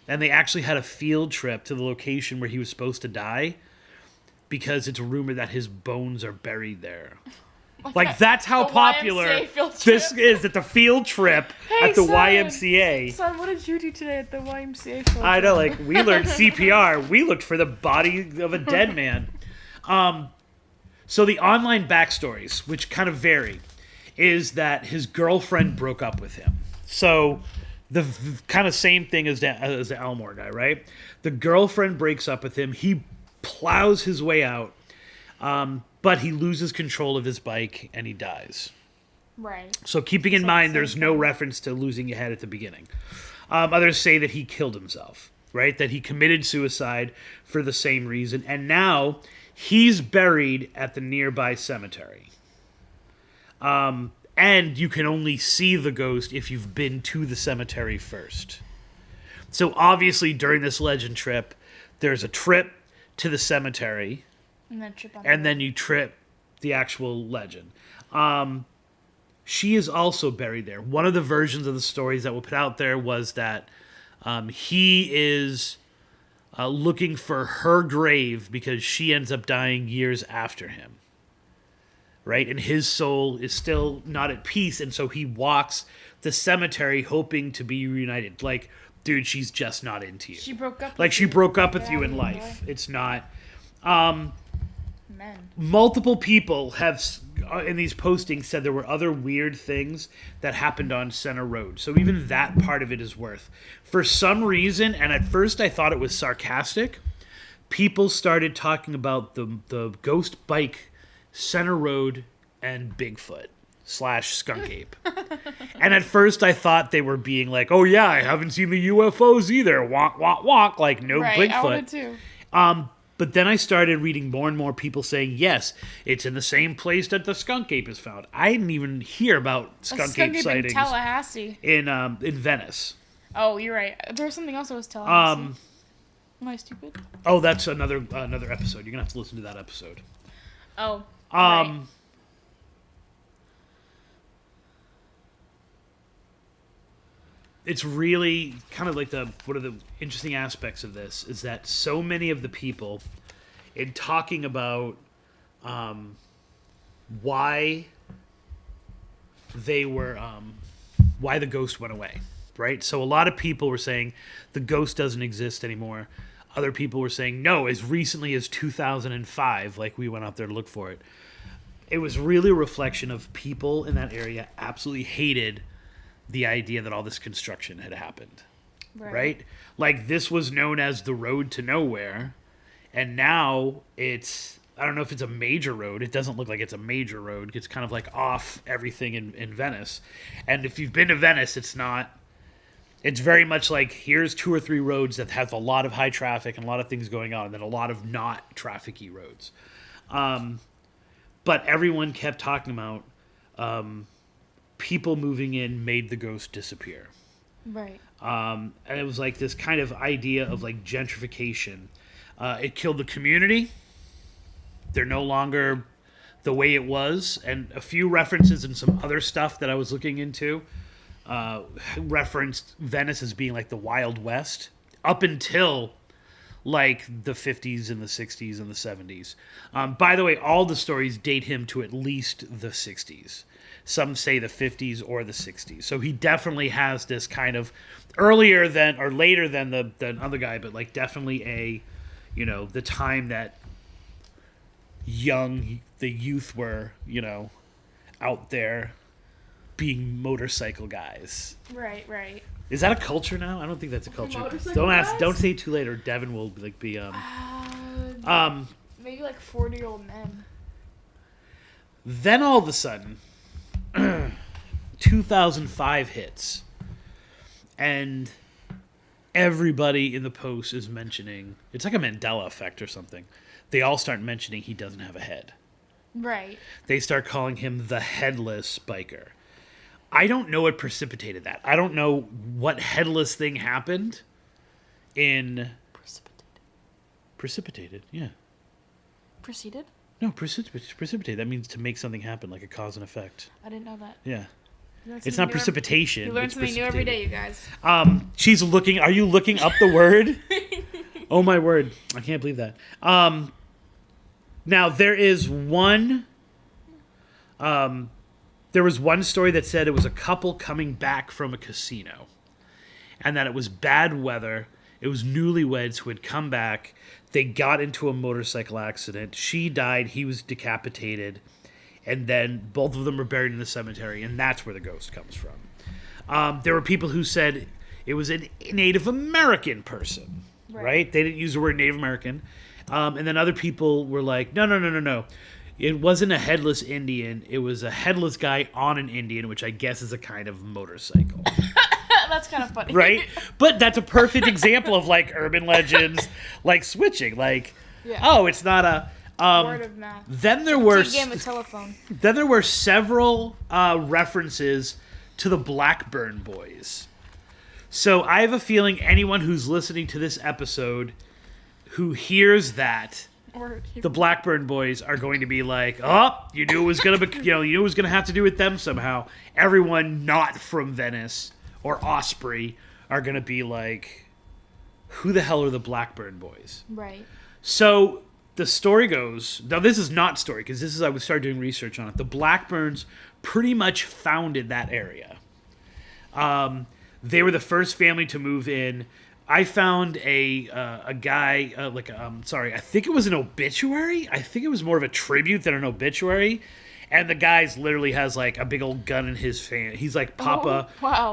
and they actually had a field trip to the location where he was supposed to die because it's rumored that his bones are buried there. Like, that's how The popular YMCA field this trip. is at the field trip Hey, at the son. YMCA. Son, what did you do today at the YMCA field I know, trip? like, we learned CPR. We looked for the body of a dead man. So the online backstories, which kind of vary, is that his girlfriend broke up with him. So the kind of same thing as the Elmore guy, right? The girlfriend breaks up with him. He plows his way out, but he loses control of his bike and he dies. Right. So keeping in So mind, same there's no thing. reference to losing your head at the beginning. Others say that he killed himself, right? That he committed suicide for the same reason. And now he's buried at the nearby cemetery. And you can only see the ghost if you've been to the cemetery first. So obviously during this legend trip, there's a trip to the cemetery, And then trip on and then you trip the actual legend. She is also buried there. One of the versions of the stories that were put out there was that he is looking for her grave because she ends up dying years after him. Right? And his soul is still not at peace, and so he walks the cemetery hoping to be reunited. Like, dude, she's just not into you. She broke up. Like, with she you. broke up Get with you out in of life. here, It's not... boy. Men. Multiple people have in these postings said there were other weird things that happened on Center Road. So even that part of it is worth. For some reason, and at first I thought it was sarcastic, people started talking about the ghost bike Center Road and Bigfoot / Skunk Ape. And at first I thought they were being like, oh yeah, I haven't seen the UFOs either. Wonk, wonk, wonk. Like, no Right. Bigfoot. I wanted to. But then I started reading more and more people saying, yes, it's in the same place that the skunk ape is found. I didn't even hear about skunk ape in sightings Tallahassee. in Venice. Oh, you're right. There was something else that was Tallahassee. Am I stupid? Oh, that's another episode. You're going to have to listen to that episode. Oh. Right. It's really kind of like one of the interesting aspects of this is that so many of the people in talking about why they were why the ghost went away, right? So a lot of people were saying the ghost doesn't exist anymore. Other people were saying no, as recently as 2005, like we went out there to look for it. It was really a reflection of people in that area absolutely hated the idea that all this construction had happened, right? Like, this was known as the road to nowhere, and now it's, I don't know if it's a major road. It doesn't look like it's a major road. It's kind of like off everything in Venice. And if you've been to Venice, it's very much like, here's 2 or 3 roads that have a lot of high traffic and a lot of things going on, and then a lot of not trafficy roads. But everyone kept talking about people moving in made the ghost disappear. Right. And it was like this kind of idea of like gentrification. It killed the community. They're no longer the way it was. And a few references and some other stuff that I was looking into referenced Venice as being like the Wild West up until like the 50s and the 60s and the 70s. By the way, all the stories date him to at least the 60s. Some say the 50s or the 60s. So he definitely has this kind of earlier than or later than the other guy, but like definitely the time that the youth were, out there being motorcycle guys. Right. Is that a culture now? I don't think that's a culture. Motorcycle guys? Don't say it too late or Devin will like be Maybe like 40-year-old men. Then all of a sudden 2005 hits, and everybody in the post is mentioning, it's like a Mandela effect or something. They all start mentioning he doesn't have a head. Right. They start calling him the headless biker. I don't know what precipitated that. I don't know what headless thing happened in... Precipitated, yeah. Proceeded? No, precipitate. That means to make something happen, like a cause and effect. I didn't know that. Yeah. It's not precipitation. You learn something new every day, you guys. She's looking. Are you looking up the word? Oh my word! I can't believe that. Now there is one. There was one story that said it was a couple coming back from a casino, and that it was bad weather. It was newlyweds who had come back. They got into a motorcycle accident. She died. He was decapitated. And then both of them were buried in the cemetery. And that's where the ghost comes from. There were people who said it was a Native American person. Right? They didn't use the word Native American. And then other people were like, no. It wasn't a headless Indian. It was a headless guy on an Indian, which I guess is a kind of motorcycle. That's kind of funny. Right? But that's a perfect example of, like, urban legends, like, switching. Like, it's not a... word of mouth. Then there were... Game of telephone. Then there were several references to the Blackburn Boys. So I have a feeling anyone who's listening to this episode who hears that... the Blackburn Boys are going to be like, oh, you knew it was gonna be, you knew it was gonna have to do with them somehow. Everyone not from Venice or Osprey are gonna be like, who the hell are the Blackburn Boys? Right. So the story goes. Now this is not story because I would start doing research on it. The Blackburns pretty much founded that area. They were the first family to move in. I found a guy, I think it was an obituary. I think it was more of a tribute than an obituary. And the guy's literally has, like, a big old gun in his hand. He's like Papa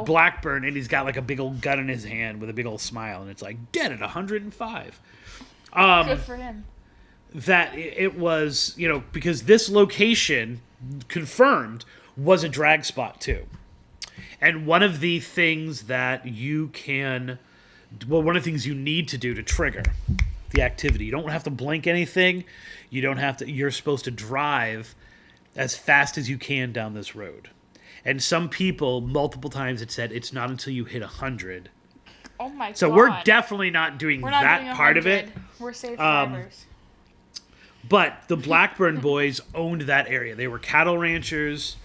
Blackburn, and he's got, like, a big old gun in his hand with a big old smile. And it's like, dead at 105. Good for him. That it was, because this location, confirmed, was a drag spot, too. And one of the things that you can... Well, one of the things you need to do to trigger the activity, you don't have to blink anything. You don't have to. You're supposed to drive as fast as you can down this road. And some people, multiple times, it said it's not until you hit 100. Oh my god! So we're definitely not doing that part of it. We're safe drivers. But the Blackburn Boys owned that area. They were cattle ranchers.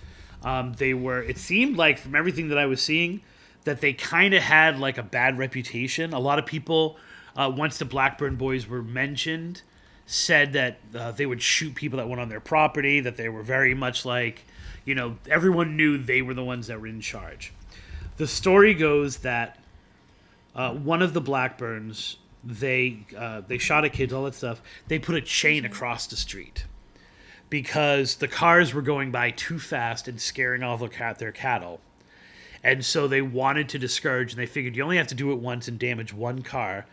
They were. It seemed like from everything that I was seeing, that they kind of had like a bad reputation. A lot of people, once the Blackburn Boys were mentioned, said that they would shoot people that went on their property, that they were very much like, everyone knew they were the ones that were in charge. The story goes that one of the Blackburns, they shot at kids, all that stuff. They put a chain across the street because the cars were going by too fast and scaring off their cattle. And so they wanted to discourage, and they figured you only have to do it once and damage one car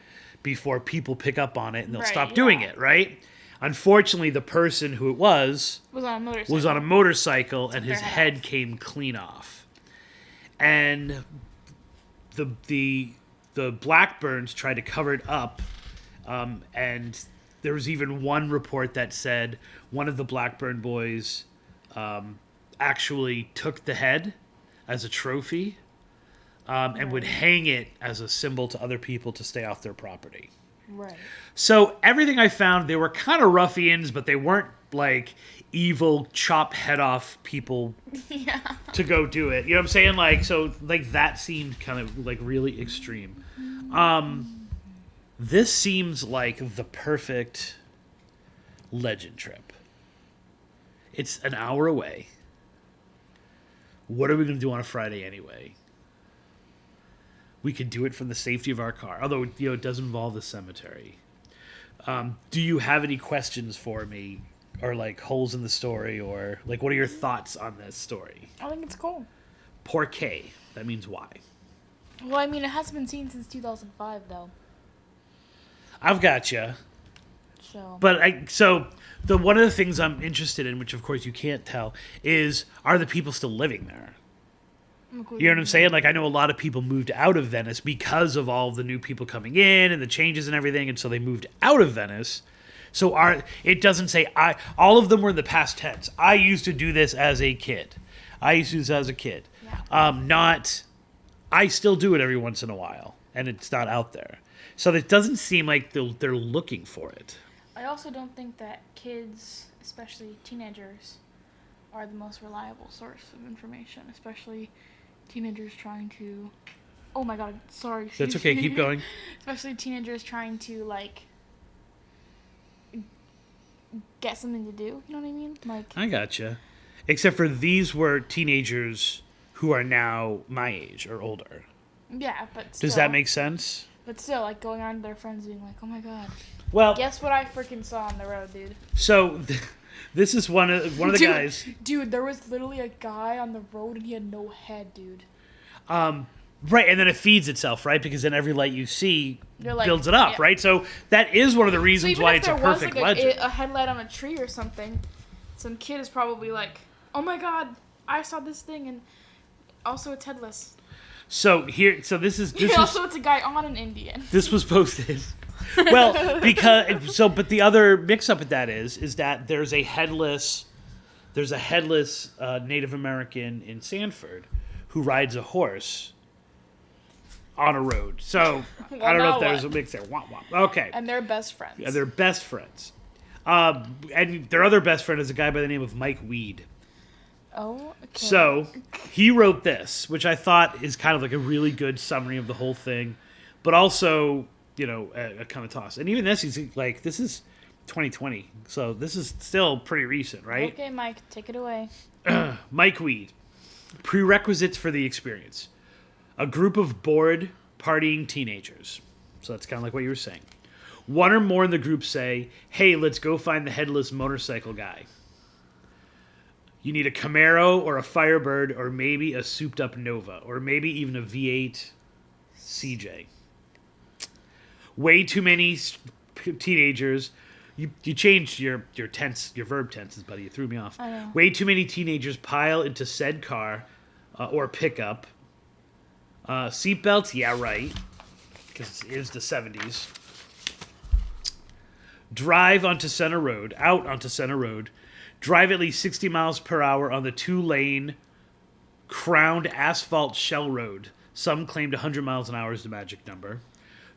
before people pick up on it and they'll stop doing it, right? Unfortunately, the person who it was on a motorcycle and his head came clean off. And the Blackburns tried to cover it up, and there was even one report that said one of the Blackburn Boys actually took the head as a trophy, and would hang it as a symbol to other people to stay off their property. Right. So everything I found, they were kind of ruffians, but they weren't like evil chop head off people to go do it. You know what I'm saying? Like, so like that seemed kind of like really extreme. This seems like the perfect legend trip. It's an hour away. What are we going to do on a Friday anyway? We could do it from the safety of our car. Although, it does involve the cemetery. Do you have any questions for me? Or, like, holes in the story? Or, like, what are your thoughts on this story? I think it's cool. Por qué? That means why? Well, I mean, it hasn't been seen since 2005, though. I've got you. So. But, one of the things I'm interested in, which of course you can't tell, is are the people still living there? You know what I'm saying? Like, I know a lot of people moved out of Venice because of all the new people coming in and the changes and everything, and so they moved out of Venice. So it doesn't say all of them were in the past tense. I used to do this as a kid. I still do it every once in a while, and it's not out there. So it doesn't seem like they're looking for it. I also don't think that kids, especially teenagers, are the most reliable source of information, especially teenagers trying to... Oh my god, sorry. That's okay, keep going. Especially teenagers trying to, like, get something to do, you know what I mean? Like, I gotcha. Except for these were teenagers who are now my age or older. Yeah, but still... Does that make sense? But still, like, going on to their friends being like, oh my god. Well, guess what I freaking saw on the road, dude? So, this is one of the guys. Dude, there was literally a guy on the road and he had no head, dude. Right, and then it feeds itself, right? Because then every light you see builds it up, yeah. right? So that is one of the reasons why it's a perfect legend. A headlight on a tree or something, Some kid is probably like, oh my god, I saw this thing, and also it's headless. So this is Also, it's a guy on an Indian. This was posted. Well, but the other mix-up with that is that there's a headless Native American in Sanford who rides a horse on a road. So Well, I don't know now if there's what? a mix there. Womp womp. Okay. And they're best friends. Yeah, they're best friends. And their other best friend is a guy by the name of Mike Weed. Oh, okay. So he wrote this, which I thought is kind of like a really good summary of the whole thing, but also, a kind of toss. And even this, he's like, this is 2020, so this is still pretty recent, right? Okay, Mike, take it away. Mike Weed. Prerequisites for the experience. A group of bored, partying teenagers. So that's kind of like what you were saying. One or more in the group say, hey, let's go find the headless motorcycle guy. You need a Camaro or a Firebird or maybe a souped-up Nova or maybe even a V8 CJ. Way too many teenagers. You changed your tense, your verb tenses, buddy. You threw me off. I know. Way too many teenagers pile into said car or pickup. Seatbelts, yeah, right. Because it is the 70s. Out onto Center Road. Drive at least 60 miles per hour on the 2-lane crowned asphalt shell road. Some claimed 100 miles an hour is the magic number.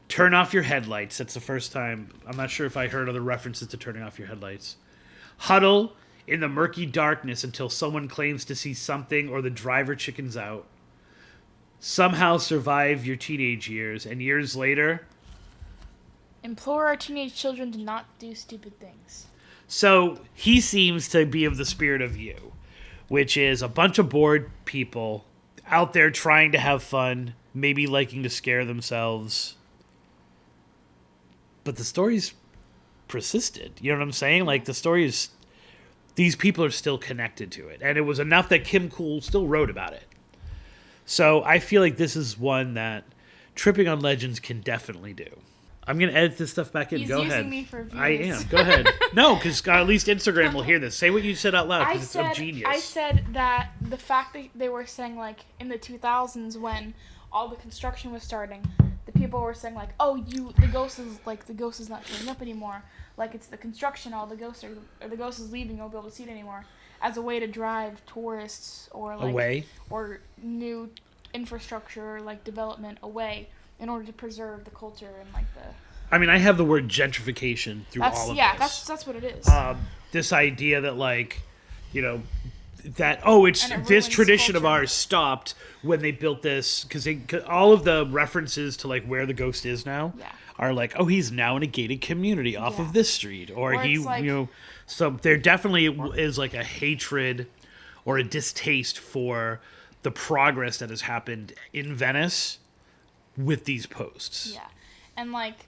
Turn off your headlights. That's the first time. I'm not sure if I heard other references to turning off your headlights. Huddle in the murky darkness until someone claims to see something or the driver chickens out. Somehow survive your teenage years, and years later... Implore our teenage children to not do stupid things. So he seems to be of the spirit of you, which is a bunch of bored people out there trying to have fun, maybe liking to scare themselves. But the story's persisted. You know what I'm saying? Like, the story is... These people are still connected to it. And it was enough that Kim Cool still wrote about it. So I feel like this is one that Tripping on Legends can definitely do. I'm going to edit this stuff back in. He's Go using ahead. me for views. I am. Go ahead. No, because at least Instagram will hear this. Say what you said out loud, because it's genius. I said that the fact that they were saying, like, in the 2000s when all the construction was starting, the people were saying, like, oh, the ghost is not showing up anymore. Like, it's the construction, the ghost is leaving, you won't be able to see it anymore. As a way to drive tourists or, like... Away? Or new infrastructure, like, development away in order to preserve the culture and, like, the... I mean, I have the word gentrification through all of this. Yeah, that's what it is. This idea that, like, it's this tradition of ours stopped when they built this, because all of the references to, like, where the ghost is now are like, oh, he's now in a gated community off of this street, or he, like, so there definitely is, like, a hatred or a distaste for the progress that has happened in Venice with these posts. Yeah, and, like,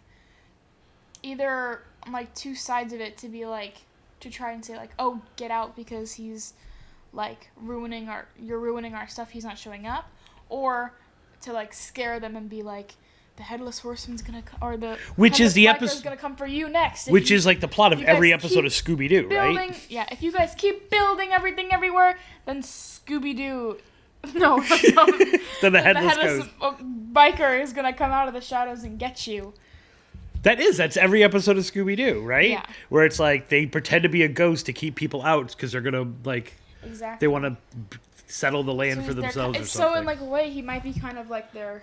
either, like, two sides of it to be, like, to try and say, like, oh, get out because he's, like, you're ruining our stuff, he's not showing up, or to, like, scare them and be like, the Headless Horseman's gonna come, or the Headless gonna come for you next. Which is, like, the plot of every episode of Scooby-Doo, right? Yeah, if you guys keep building everything everywhere, then Scooby-Doo... No, then the Headless biker is gonna come out of the shadows and get you. That's every episode of Scooby-Doo, right? Yeah. Where it's like they pretend to be a ghost to keep people out because they're gonna, like, exactly. they want to settle the land for themselves or something. So in, like, a way, he might be kind of like their,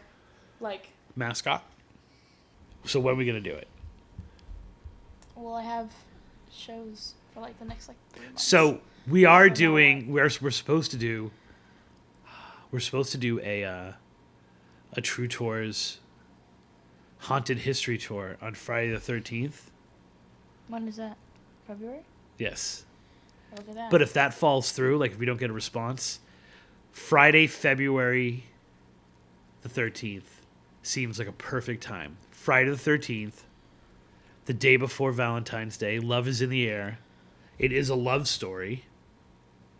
like, mascot. So when are we gonna do it? Well, I have shows for, like, the next, like, 3 months. So we are doing. We're supposed to do. We're supposed to do a True Tours Haunted History Tour on Friday the 13th. When is that? February? Yes. Look at that. But if that falls through, like if we don't get a response, Friday, February the 13th seems like a perfect time. Friday the 13th, the day before Valentine's Day, love is in the air. It is a love story.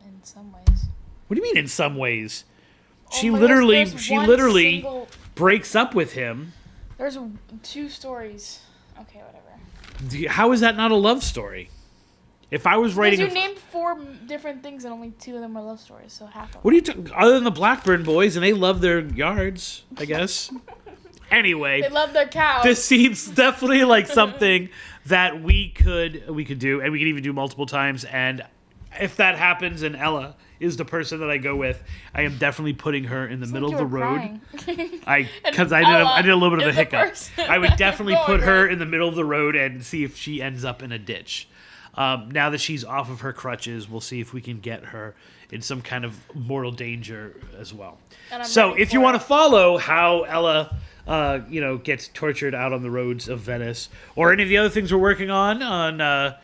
In some ways. What do you mean in some ways? She there's literally breaks up with him. There's 2 stories. Okay, whatever. How is that not a love story? If I was Because writing, you named 4 different things and only 2 of them were love stories, so half of what are you other than the Blackburn boys, and they love their yards, I guess. Anyway, They love their cows. this seems definitely like something that we could do, and we could even do multiple times. And if that happens, and Ella is the person that I go with, I am definitely putting her in the middle of the road. Because I did a little bit of a hiccup. I would definitely put her in the middle of the road and see if she ends up in a ditch. Now that she's off of her crutches, we'll see if we can get her in some kind of mortal danger as well. So if you want to follow how Ella gets tortured out on the roads of Venice, or any of the other things we're working on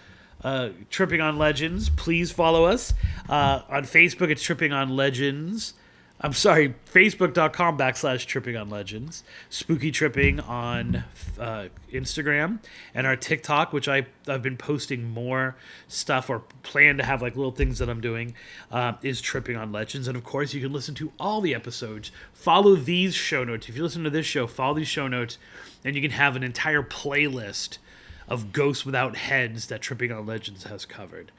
Tripping on Legends, please follow us. On Facebook, it's Tripping on Legends. I'm sorry, facebook.com/Tripping on Legends. Spooky Tripping on Instagram. And our TikTok, which I've been posting more stuff, or plan to have like little things that I'm doing, is Tripping on Legends. And of course, you can listen to all the episodes. Follow these show notes. If you listen to this show, follow these show notes, and you can have an entire playlist of Ghosts Without Heads that Tripping on Legends has covered.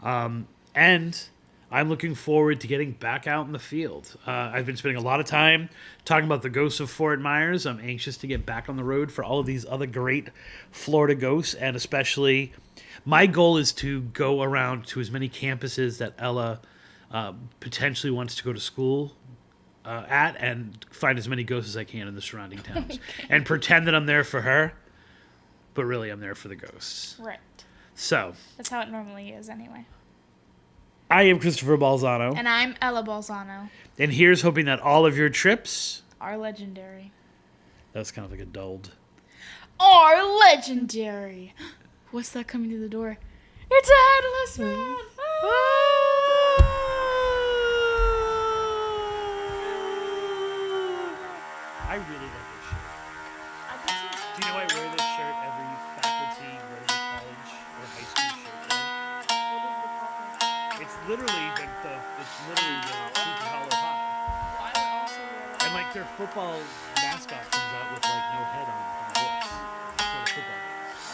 And I'm looking forward to getting back out in the field. I've been spending a lot of time talking about the ghosts of Fort Myers. I'm anxious to get back on the road for all of these other great Florida ghosts, and especially my goal is to go around to as many campuses that Ella potentially wants to go to school at, and find as many ghosts as I can in the surrounding towns. And pretend that I'm there for her, but really I'm there for the ghosts. Right. So. That's how it normally is anyway. I am Christopher Balzano. And I'm Ella Balzano. And here's hoping that all of your trips are legendary. That's kind of like a dulled. Are legendary. What's that coming through the door? It's a headless man. I really love this shirt. Do you know I wear this shirt every faculty Rover College or high school shirt day? It's literally the Sleepy Hollow High. Well, I would also wear that. And like their football mascot comes out with like no head on the horse. That's what a football is.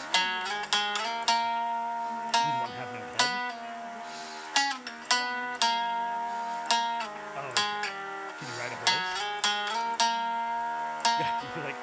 You don't have no head? Oh, okay. Can you ride a horse? Yeah, you're like,